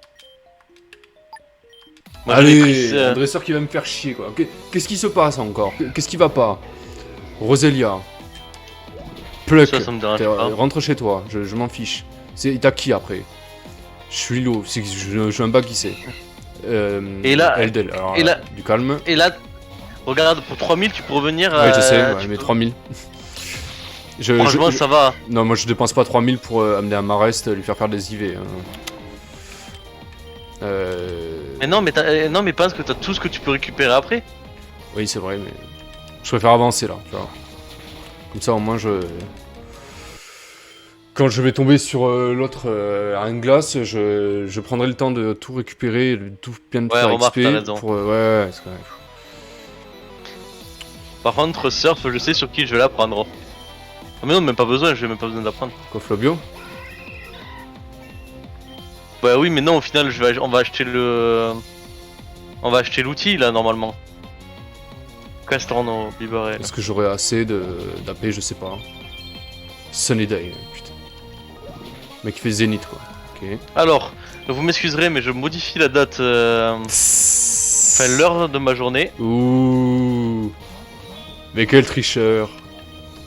Moi, j'en ai Allez, pris, un dresseur qui va me faire chier quoi. Qu'est-ce qui se passe encore? Qu'est-ce qui va pas? Roselia. Pluck. Ça me dérange pas. Rentre chez toi, je m'en fiche. Il t'a qui après? Je suis Lilo, je suis un bas qui c'est. Et là- Eldel, alors et là- du calme. Et là, regarde, pour 3000, tu peux revenir. Ouais, je sais, ouais, tu mais peux- 3000. Franchement, ça va. Non, moi je dépense pas 3000 pour amener un Marest, lui faire des IV. Hein. Mais non, mais pense que t'as tout ce que tu peux récupérer après. Oui, c'est vrai, mais je préfère avancer là, tu vois. Comme ça, au moins, quand je vais tomber sur l'autre à une glace, je prendrai le temps de tout récupérer, de tout bien de Ouais, faire remarque, XP t'as raison. pour ouais, c'est quand même. Par contre, surf, je sais sur qui je vais la prendre. Ah, mais non, même pas besoin, j'ai même pas besoin d'apprendre. Quoi, Flobio? Bah oui, mais non, au final, on va acheter le. On va acheter l'outil là, normalement. Castorno, Bibarel. Est-ce que j'aurai assez d'AP, je sais pas. Sunny Day, putain. Le mec qui fait Zénith quoi. Ok. Alors, vous m'excuserez, mais je modifie la date. Enfin, l'heure de ma journée. Ouh. Mais quel tricheur.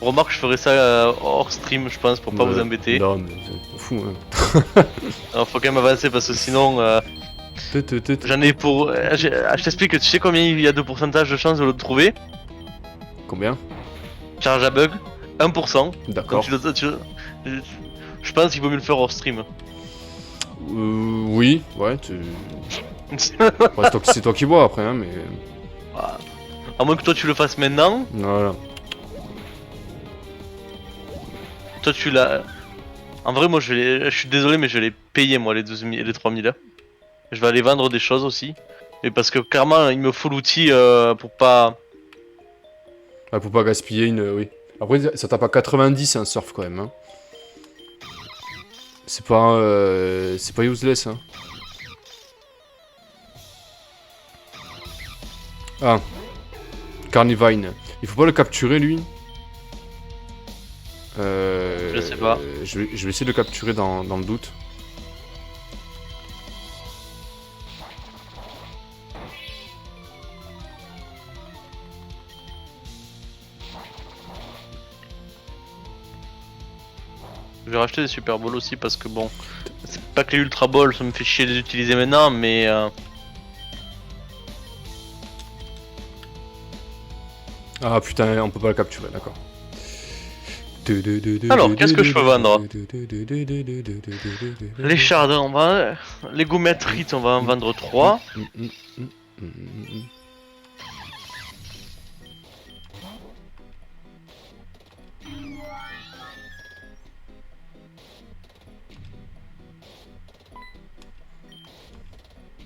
Remarque, je ferai ça hors stream, je pense, pour pas vous embêter. Non, mais c'est fou, hein. Alors, faut quand même avancer parce que sinon, j'en ai pour. Je t'explique, tu sais combien il y a de pourcentage de chance de le trouver? Combien? Charge à bug, 1%. D'accord. Je pense qu'il vaut mieux le faire hors stream. Oui, ouais, ouais, c'est toi qui vois après, hein, mais. À moins que toi tu le fasses maintenant, Voilà. toi tu l'as. En vrai, moi je suis désolé, mais je l'ai payé moi les 12 000 et les 3 000. Je vais aller vendre des choses aussi. Mais parce que clairement, il me faut l'outil pour pas. Ah, faut pas gaspiller une... oui. Après, ça tape à 90 un surf quand même. Hein. C'est pas useless. Hein. Ah. Carnivine. Il faut pas le capturer lui. Je sais pas. Je vais essayer de le capturer dans le doute. Je vais racheter des Super Balls aussi parce que bon, c'est pas que les Ultra Balls, ça me fait chier de les utiliser maintenant, mais Ah putain, on peut pas le capturer, d'accord. Alors, qu'est-ce que je peux vendre? Les chardons, on va... Les gommettes rites, on va en vendre 3.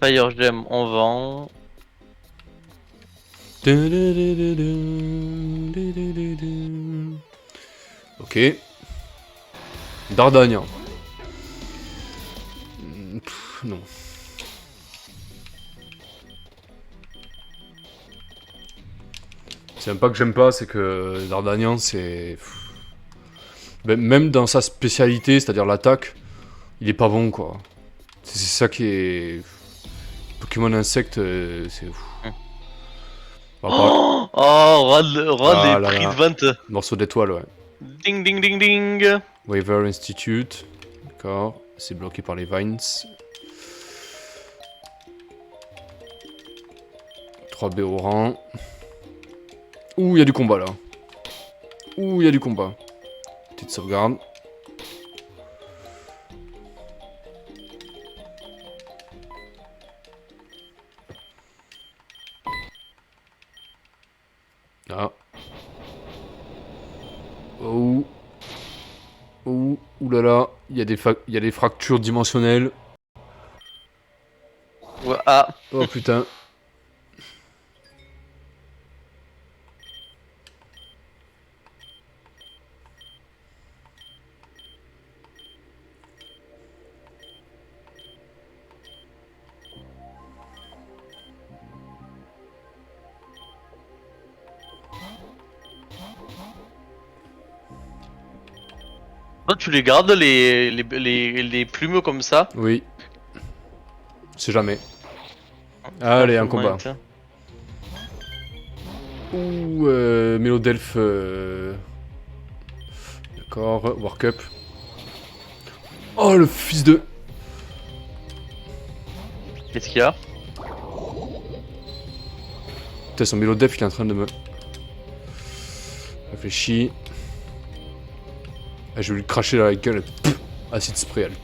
Fire Gem, on vend. Ok. Dardania. Non. C'est même pas que j'aime pas, c'est que Dardanian, c'est... Même dans sa spécialité, c'est-à-dire l'attaque, il est pas bon, quoi. C'est ça qui est... Pokémon insecte, c'est... Oh, roi des prix de vente. Morceau d'étoile, ouais. Ding ding ding ding. Waver Institute. D'accord. C'est bloqué par les vines. 3B au rang. Ouh, il y a du combat là. Ouh, il y a du combat. Petite sauvegarde. Ah. Oh. Oh. Ouh là là. Il y a des fractures dimensionnelles. Ouais, ah. Oh putain. Toi, tu les gardes les plumes comme ça? Oui. C'est jamais. Allez, un combat. Ouh, Mélodelph. D'accord, Work Up. Oh, le fils de... Qu'est-ce qu'il y a? Putain, son Mélodelph, il est en train de me... Réfléchis. Ah, je vais lui cracher dans la gueule. Acide spray, allez.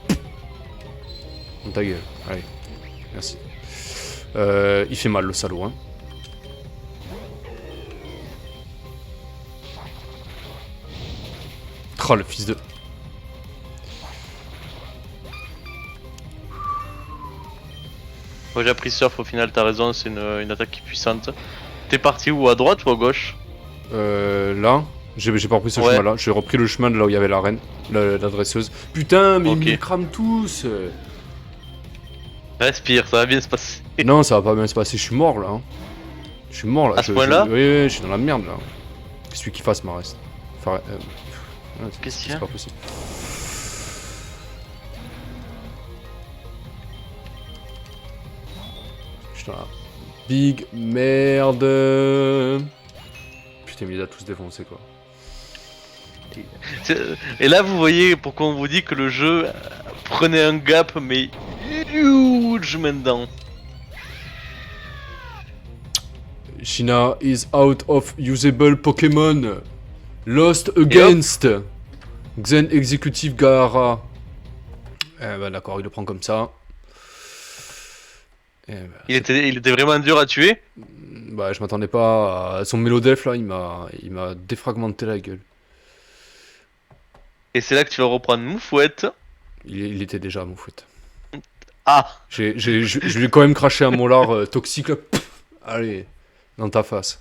Dans ta gueule. Allez. Merci. Il fait mal, le salaud, hein. Oh, le fils de... Moi j'ai appris surf au final, t'as raison, c'est une attaque qui est puissante. T'es parti où? À droite ou à gauche? Là, j'ai pas repris ce Ouais. chemin là, j'ai repris le chemin de là où il y avait la reine, la dresseuse. Putain, mais Ok. ils me crament tous. Respire, ça va bien se passer. Non, ça va pas bien se passer, je suis mort là. Hein. Je suis mort là. À ce point-là? Oui, oui, je suis dans la merde là. Qu'est-ce qu'il fasse, ma reste enfin, Qu'est-ce qu'il y a? C'est pas possible. Je suis dans la big merde. Putain, mais il a tous défoncé quoi. Et là vous voyez pourquoi on vous dit que le jeu prenait un gap mais huge maintenant. Shina is out of usable Pokémon. Lost against Xen Executive Gaara. Eh ben d'accord, il le prend comme ça. Eh ben, Il était vraiment dur à tuer. bah je m'attendais pas à son Mélodelph là, il m'a défragmenté la gueule. Et c'est là que tu vas reprendre Moufouette. Il était déjà moufouette. Ah. Je lui ai quand même craché un molar toxique là. Pff, allez, dans ta face.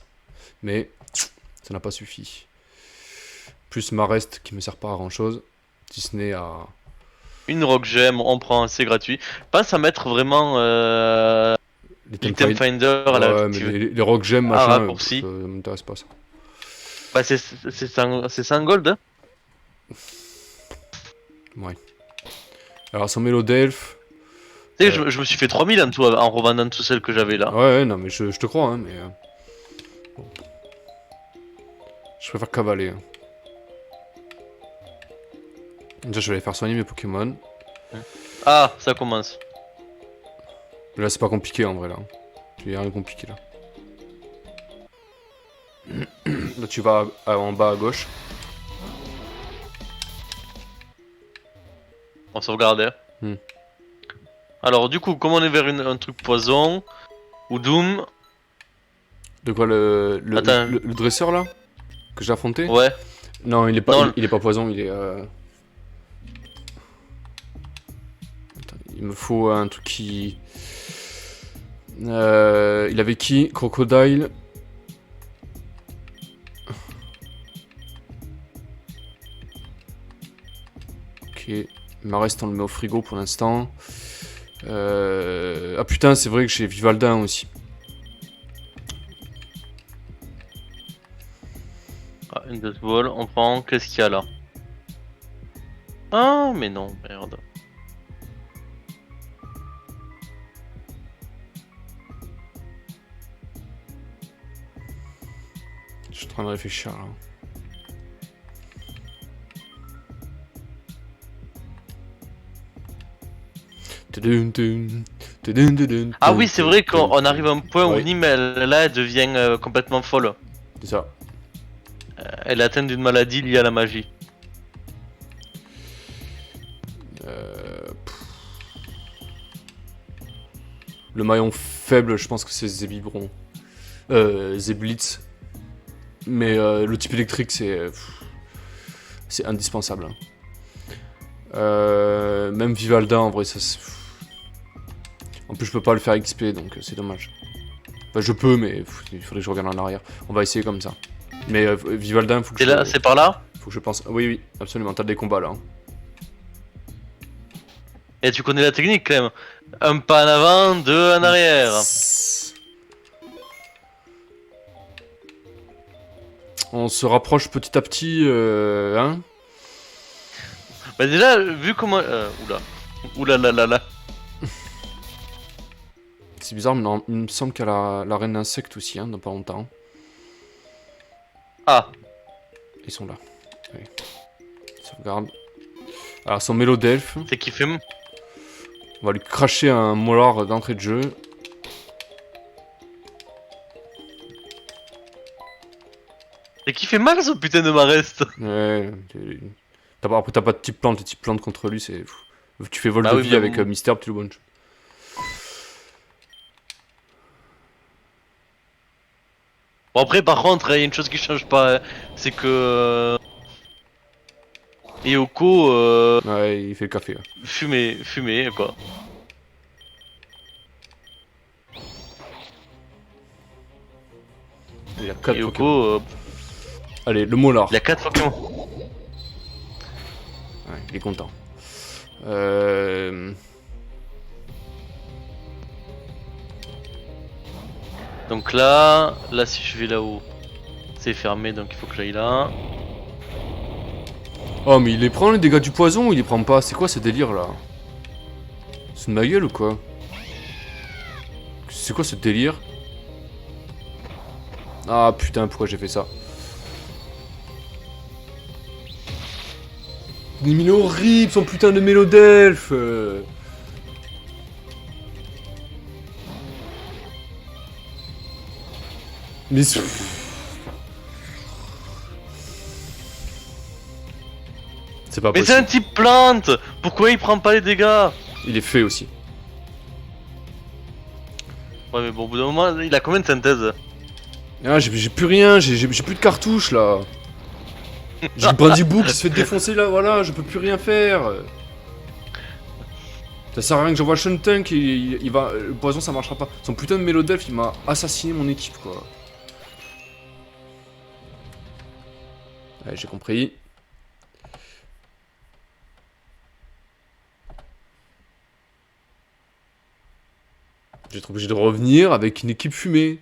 Mais Ça n'a pas suffi. Plus ma reste qui me sert pas à grand chose. Si ce n'est à... Une rock gem, on prend, c'est gratuit. Pense à mettre vraiment l'item finder à la ouais, mais les rock gems, machin, raccourci. ça m'intéresse pas ça. Bah c'est 100 gold. Hein. Ouais. Alors son mélo d'elfe... Tu sais, je me suis fait 3000 en tout en revendant tout celles que j'avais là. Ouais, non mais je te crois, hein, mais... Bon. Je préfère cavaler. Hein. Déjà je vais aller faire soigner mes Pokémon. Ah, ça commence. Là c'est pas compliqué en vrai là. Il y a rien de compliqué là. Là tu vas en bas à gauche. On sauvegarde. Hmm. Alors du coup, comme on est vers un truc poison ou Doom. De quoi le dresseur là que j'ai affronté? Ouais. Non, il est pas, il est pas poison, il est. Attends, il me faut un truc qui. Il avait qui? Crocodile. Ok. Il me reste, on le met au frigo pour l'instant. Ah putain, c'est vrai que j'ai Vivaldin aussi. Ah, une Dust Ball, on prend. Qu'est-ce qu'il y a là? Ah, mais non, merde. Je suis en train de réfléchir là. Ah oui, c'est vrai qu'on arrive à un point où Ouais. Nîmes, là, elle devient complètement folle. C'est ça. Elle est atteinte d'une maladie liée à la magie. Le maillon faible, je pense que c'est Zébibron. Zéblitz. Mais le type électrique, c'est indispensable. Même Vivaldin, en vrai, ça c'est... En plus, je peux pas le faire XP, donc c'est dommage. Enfin, je peux, mais il faudrait que je revienne en arrière. On va essayer comme ça. Mais Vivaldin, faut que C'est là, c'est par là? faut que je pense... Oui, oui, absolument, t'as des combats là. Hein. Et tu connais la technique quand même. Un pas en avant, deux en arrière. On se rapproche petit à petit, hein. Bah déjà, vu comment... oula. Oula là là là. C'est bizarre, mais non, il me semble qu'il y a la reine d'insectes aussi, hein, dans pas longtemps. Ah. Ils sont là. Oui. Sauvegarde. Alors, son mélo d'elfe. C'est qui fait... On va lui cracher un molar d'entrée de jeu. C'est qui fait mal ce putain de mareste. Ouais. Après, t'as pas de type plante. Les types plantes contre lui, c'est... Tu fais vol Bah de oui, vie mais avec bon. Mystère, petit le bunch. Bon après par contre, il y a une chose qui change pas, hein, c'est que... Yoko, Ouais, il fait le café. Ouais. fumé quoi. Il y a 4 Yoko, Pokémon. Allez, le molar. il y a 4 Pokémon. Ouais, il est content. Donc là si je vais là-haut, c'est fermé donc il faut que j'aille là. Oh, mais il les prend les dégâts du poison ou il les prend pas? C'est quoi ce délire là? C'est de ma gueule ou quoi? C'est quoi ce délire? Ah putain, pourquoi j'ai fait ça? Mais il est horrible son putain de mélo d'elfe. Mais c'est pas Mais c'est un possible. type plante. Pourquoi il prend pas les dégâts? Il est fait aussi. Ouais mais bon au bout d'un moment, il a combien de synthèse? Ah, j'ai plus rien, j'ai plus de cartouches là. J'ai le Brandybook qui se fait défoncer là, voilà, je peux plus rien faire. Ça sert à rien que j'envoie Shuntunk, il va. Le poison ça marchera pas. Son putain de Mélodelf il m'a assassiné mon équipe quoi. Ouais, j'ai compris. Je vais être obligé de revenir avec une équipe fumée.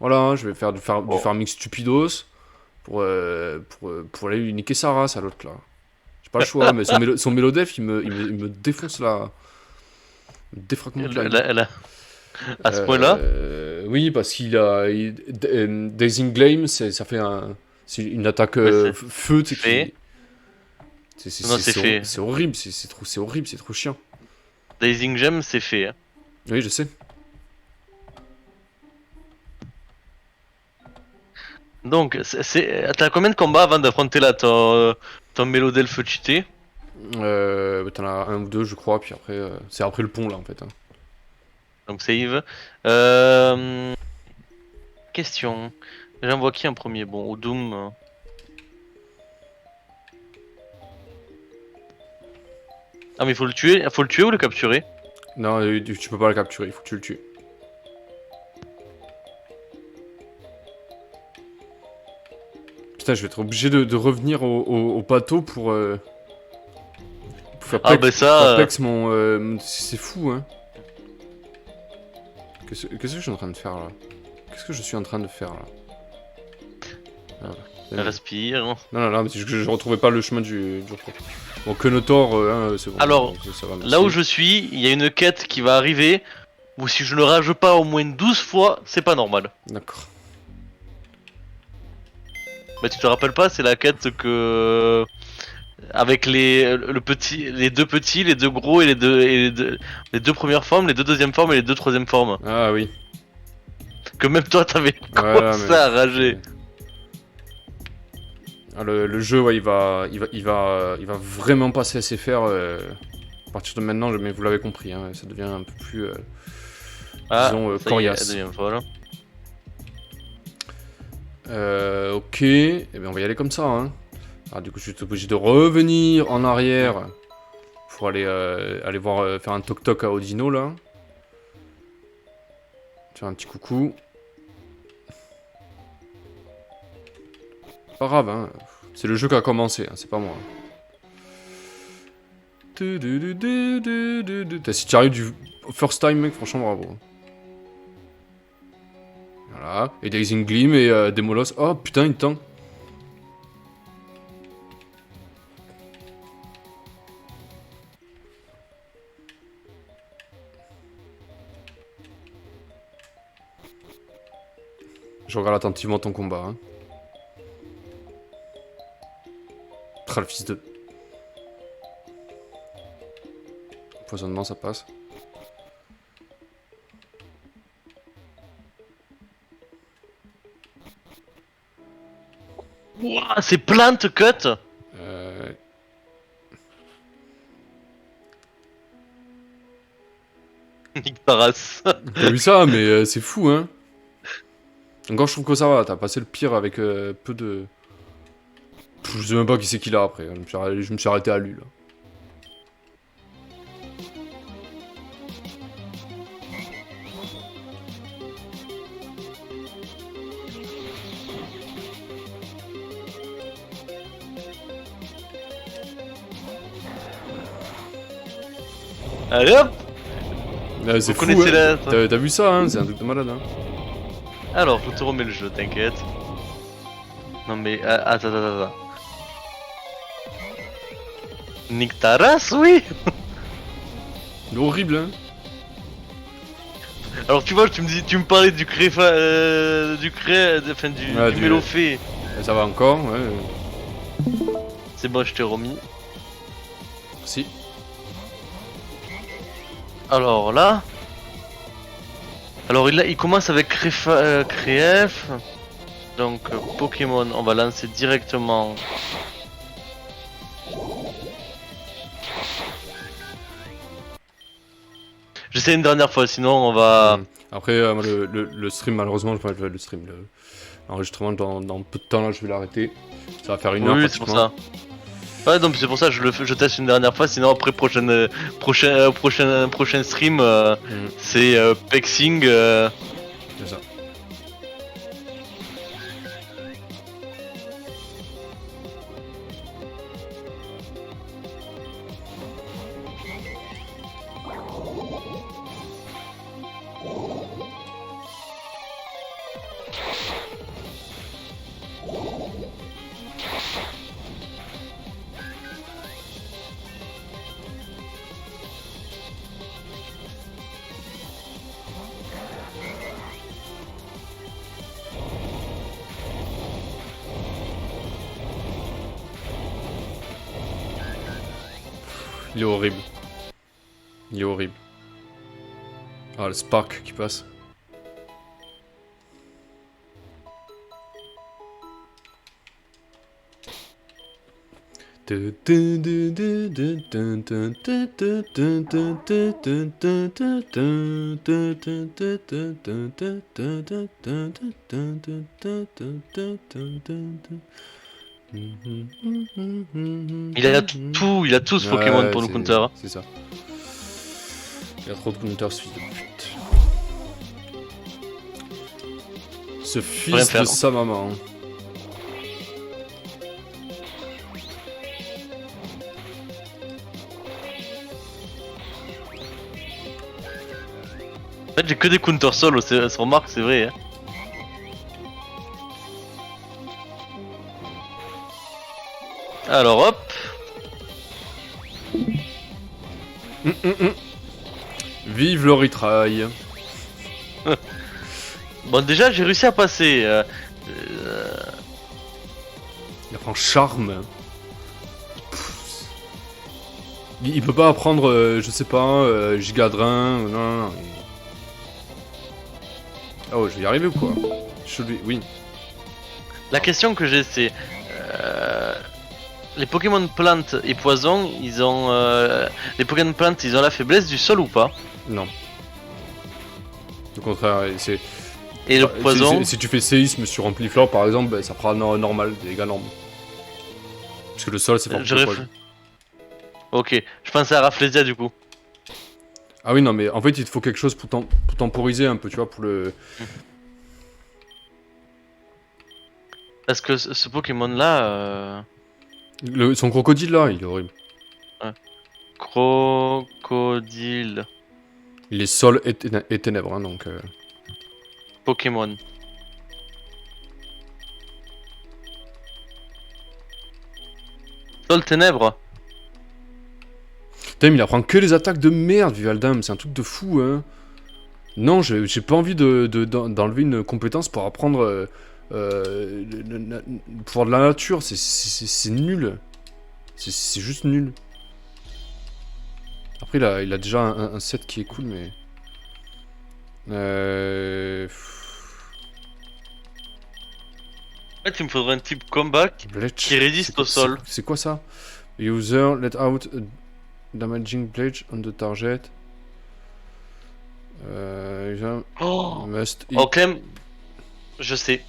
Voilà, je vais faire du farming stupidos pour aller niquer sa race à l'autre là. J'ai pas le choix, mais son mélodef, il me défonce la... Il me défragmente la gueule. À ce point-là. Oui, parce qu'il a... Dazing Gleam, ça fait un... C'est une attaque feu, tu sais, c'est horrible, c'est horrible, c'est trop chiant. Dazing Gem, c'est fait. Hein. Oui, je sais. Donc, t'as combien de combats avant d'affronter là ton Mélodelfe cheaté? T'en as un ou deux, je crois, puis après, c'est après le pont là en fait. Hein. Donc, save. Question. J'envoie qui en premier? Bon, Odum. Ah, mais faut le tuer ou le capturer? Non, tu peux pas le capturer, il faut que tu le tues. Putain, je vais être obligé de revenir au bateau pour faire Pex mon... c'est fou, hein. Qu'est-ce que je suis en train de faire, là? Qu'est-ce que je suis en train de faire, là? Respire. Non, mais je retrouvais pas le chemin du retour. Bon, Kenotor, c'est bon. Alors, ça va, là où je suis, il y a une quête qui va arriver, où si je ne rage pas au moins 12 fois, c'est pas normal. D'accord. Bah tu te rappelles pas, c'est la quête que... Avec les deux petits, les deux gros et les deux premières formes, les deux deuxièmes formes et les deux troisièmes formes. Ah oui. Que même toi t'avais commencé à rager. Ah, le jeu, ouais, il va vraiment pas se laisser faire à partir de maintenant, mais vous l'avez compris, hein, ça devient un peu plus, disons, coriace. Ok, eh bien on va y aller comme ça. Hein. Alors, du coup, je suis obligé de revenir en arrière pour aller voir faire un toc-toc à Odino là. Faire un petit coucou. Pas grave, hein. C'est le jeu qui a commencé, hein, c'est pas moi. Si tu arrives du first time, mec, franchement, bravo. Voilà, et Dazing Gleam et Demolos. Oh putain, il tank. Je regarde attentivement ton combat. Hein. Le fils de... Empoisonnement, ça passe. Ouah, c'est plante cut. Nique ta race. T'as vu ça, mais c'est fou, hein. Encore, je trouve que ça va. T'as passé le pire avec peu de... Je sais même pas qui c'est qu'il a après. Je me suis arrêté à lui, là. Allez hop. C'est fou, hein. T'as vu ça, hein. C'est un truc de malade, hein. Alors, je te remets le jeu, t'inquiète. Non mais, attends. Nique ta race, oui. Horrible, hein. Alors tu vois, tu me parlais du du mélofé. Ça va encore, ouais. C'est bon, je t'ai remis. Merci. Alors là... Alors il commence avec Créef. Donc Pokémon, on va lancer directement... J'essaie une dernière fois, sinon on va... Après, le stream, malheureusement, le stream, l'enregistrement dans peu de temps, là, je vais l'arrêter. Ça va faire une heure pratiquement. C'est pour ça. Ouais, donc c'est pour ça que je teste une dernière fois, sinon après prochain stream, c'est Pexing. C'est ça. Il est horrible. Il est horrible. Ah, le Spark qui passe. Il a tout ce Pokémon pour le counter. C'est ça. Il y a trop de counters, ce fils de pute. Ce fils de sa maman. En fait, j'ai que des counters solo, ça remarque, c'est vrai. Hein. Alors hop. Vive le retry. Bon, déjà, j'ai réussi à passer. Il apprend charme. Il peut pas apprendre, je sais pas, gigadrin. Non. Oh, je vais y arriver ou quoi? Oui. La question que j'ai, c'est les Pokémon plantes et poison, ils ont les Pokémon plantes, ils ont la faiblesse du sol ou pas? Non. Au contraire, c'est. Et le poison. Si tu fais séisme sur Ampliflore par exemple, bah, ça fera normal, des dégâts normaux. Parce que le sol c'est fort. Ok, je pensais à Rafflesia du coup. Ah oui, non, mais en fait il te faut quelque chose pour temporiser un peu, tu vois, pour le. Parce que ce Pokémon là. Son crocodile là, il est horrible. Ouais. Crocodile. Il est sol et ténèbres, hein, donc. Pokémon. Sol ténèbres. Putain, mais il apprend que les attaques de merde, Vivaldam, c'est un truc de fou, hein. Non, j'ai pas envie d'enlever une compétence pour apprendre le pouvoir de la nature, c'est nul. C'est juste nul. Après, il a déjà un set qui est cool, mais... En fait, il me faudrait un type combat qui résiste au sol. C'est quoi ça? User let out a damaging blade on the target. Must eat. Ok, je sais.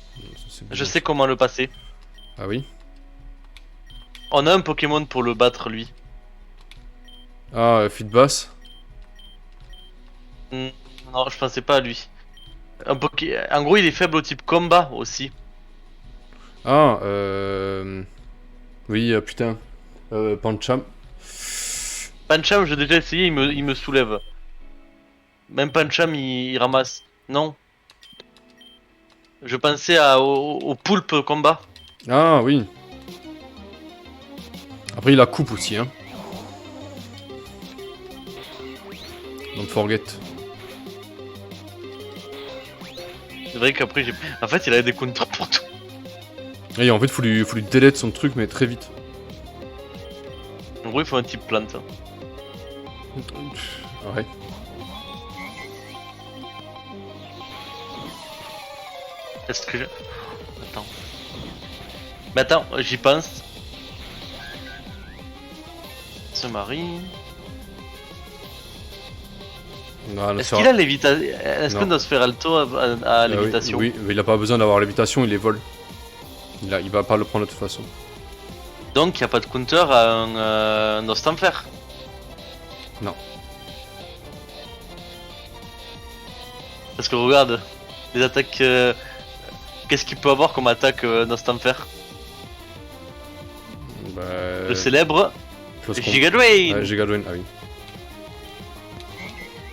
Je sais comment le passer. Ah oui? On a un Pokémon pour le battre, lui. Ah, Feedbass? Non, je pensais pas à lui. En gros, il est faible au type combat aussi. Ah, oui, putain. Pancham. Pancham, j'ai déjà essayé, il me soulève. Même Pancham, il ramasse. Non. Je pensais au poulpe combat. Ah, oui. Après, il la coupe aussi, hein. Don't forget. C'est vrai qu'après, j'ai... En fait, il avait des counters pour tout. Et en fait, faut lui delete son truc, mais très vite. En gros, il faut un type plante. Ouais. Est-ce que je... Attends. Mais attends, j'y pense. Ce mari... Est-ce qu'il a lévitation? Est-ce que Nosferalto a lévitation? Oui, mais il a pas besoin d'avoir lévitation, il les vole. Il va pas le prendre de toute façon. Donc il n'y a pas de counter à un Nostanfer? Non. Parce que regarde, les attaques... Qu'est-ce qu'il peut avoir comme attaque Nostanfer? Bah... Le célèbre Giga-Drain. Ouais, Giga-Drain, ah oui.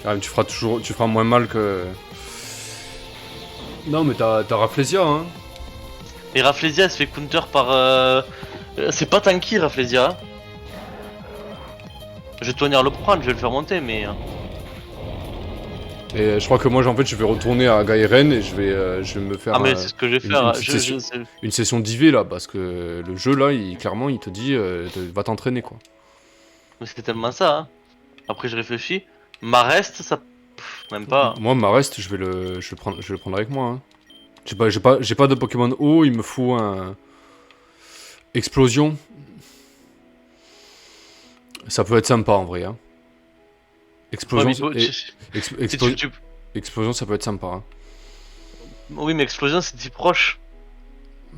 Ah, mais tu feras moins mal que... Non, mais t'as Rafflesia, hein. Et Rafflesia, elle se fait counter par... C'est pas tanky, Rafflesia. Je vais tenir le prendre, je vais le faire monter, mais... Et je crois que moi, en fait, je vais retourner à Gairen et je vais me faire... Ah, mais c'est ce que je vais faire. Une session d'IV, là, parce que le jeu, là, clairement, il te dit, va t'entraîner, quoi. Mais c'est tellement ça, hein. Après, je réfléchis. Marest, ça. Même pas. Moi, Marest, je vais le prendre avec moi. Hein. J'ai pas de Pokémon eau, il me faut un. Explosion. Ça peut être sympa en vrai. Hein. Ouais, Explosion, mais il faut. Si Explosion, ça peut être sympa. Hein. Oui, mais explosion, c'est si proche.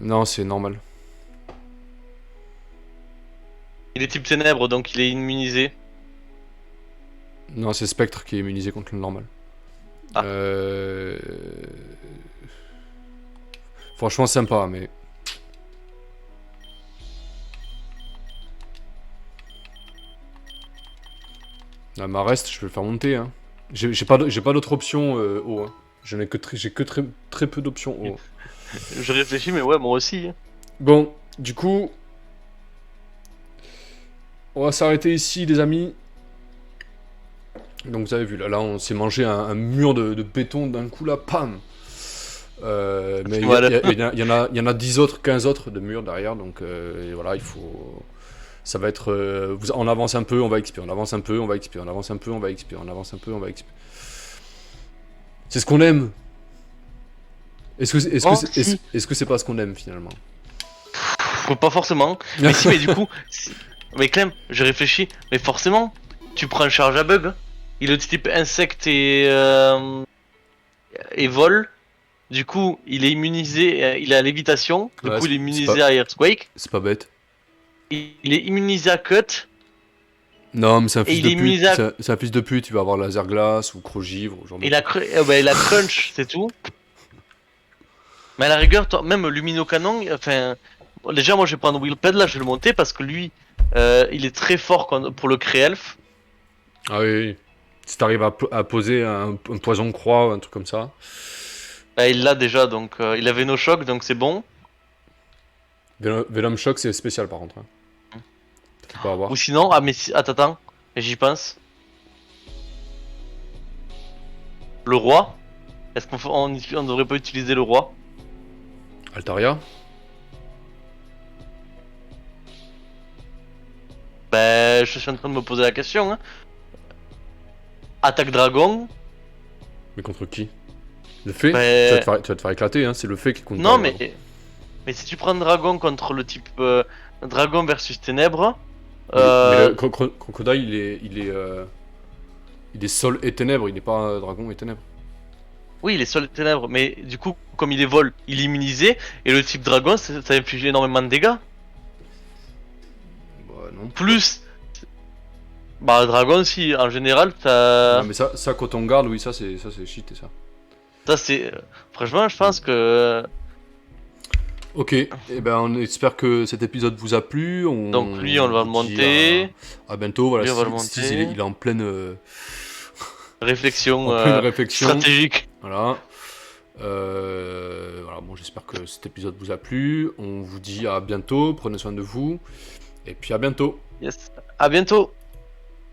Non, c'est normal. Il est type ténèbres, donc il est immunisé. Non, c'est Spectre qui est immunisé contre le normal. Ah. Franchement, sympa, mais. La Marest, je vais le faire monter. Hein. J'ai pas d'autre option haut. Hein. J'ai que très peu d'options haut. Je réfléchis, mais ouais, moi aussi. Bon, du coup. On va s'arrêter ici, les amis. Donc, vous avez vu, là on s'est mangé un mur de béton d'un coup, là, pam. Mais il y en a 10 autres, 15 autres de murs derrière, donc et voilà, il faut. Ça va être. On avance un peu, on va XP, on avance un peu, on va XP, on avance un peu, on va XP, on avance un peu, on va XP. C'est ce qu'on aime. Est-ce que c'est pas ce qu'on aime finalement? Pas forcément. Mais si, mais du coup. Mais Clem, je réfléchis. Mais forcément, tu prends un charge à bug. Hein. Il est de type insecte et vol. Du coup, il est immunisé. Il a lévitation. Du Ouais, coup, il est immunisé à Earthquake. C'est pas bête. Il est immunisé à Cut. Non, mais c'est un Et fils il de est pute. immunisé à. C'est un fils de pute, il va avoir laser glace ou crogivre, genre de Il a, il a Crunch, c'est tout. Mais à la rigueur, même Lumino Canon, enfin. Déjà, moi je vais prendre Wheelpad là, je vais le monter parce que lui, il est très fort pour le Créelf. Ah oui, oui. Si t'arrives à poser un poison croix ou un truc comme ça. Bah, il l'a déjà, donc il avait no choc, donc c'est bon. Venom Shock, c'est spécial par contre. Hein. Faut pas avoir. Ou sinon, ah mais attends, j'y pense. Le roi. Est-ce on devrait pas utiliser le roi? Altaria. Bah, je suis en train de me poser la question. Hein. Attaque dragon. Mais contre qui? Le fait tu vas te faire éclater, hein. C'est le fait qui compte. Non, pas, mais si tu prends dragon contre le type dragon versus ténèbres. Mais le Crocodile, il est sol et ténèbres, il n'est pas dragon et ténèbres. Oui, il est sur les ténèbres, mais du coup, comme il est vol, il est immunisé, et le type dragon, ça inflige énormément de dégâts. Bah non. Plus. Bah, dragon, si, en général, t'as. Non, mais ça quand on garde, oui, ça c'est cheaté ça. Ça, c'est. Franchement, je pense que. Ok, et ben on espère que cet épisode vous a plu. Donc, lui, on va le vous dit monter. à bientôt. Voilà, Lui, on va le Stiz, monter. il est en pleine. Réflexion, En pleine réflexion. stratégique. Voilà. Voilà, bon, j'espère que cet épisode vous a plu. On vous dit à bientôt. Prenez soin de vous. Et puis à bientôt. Yes. À bientôt.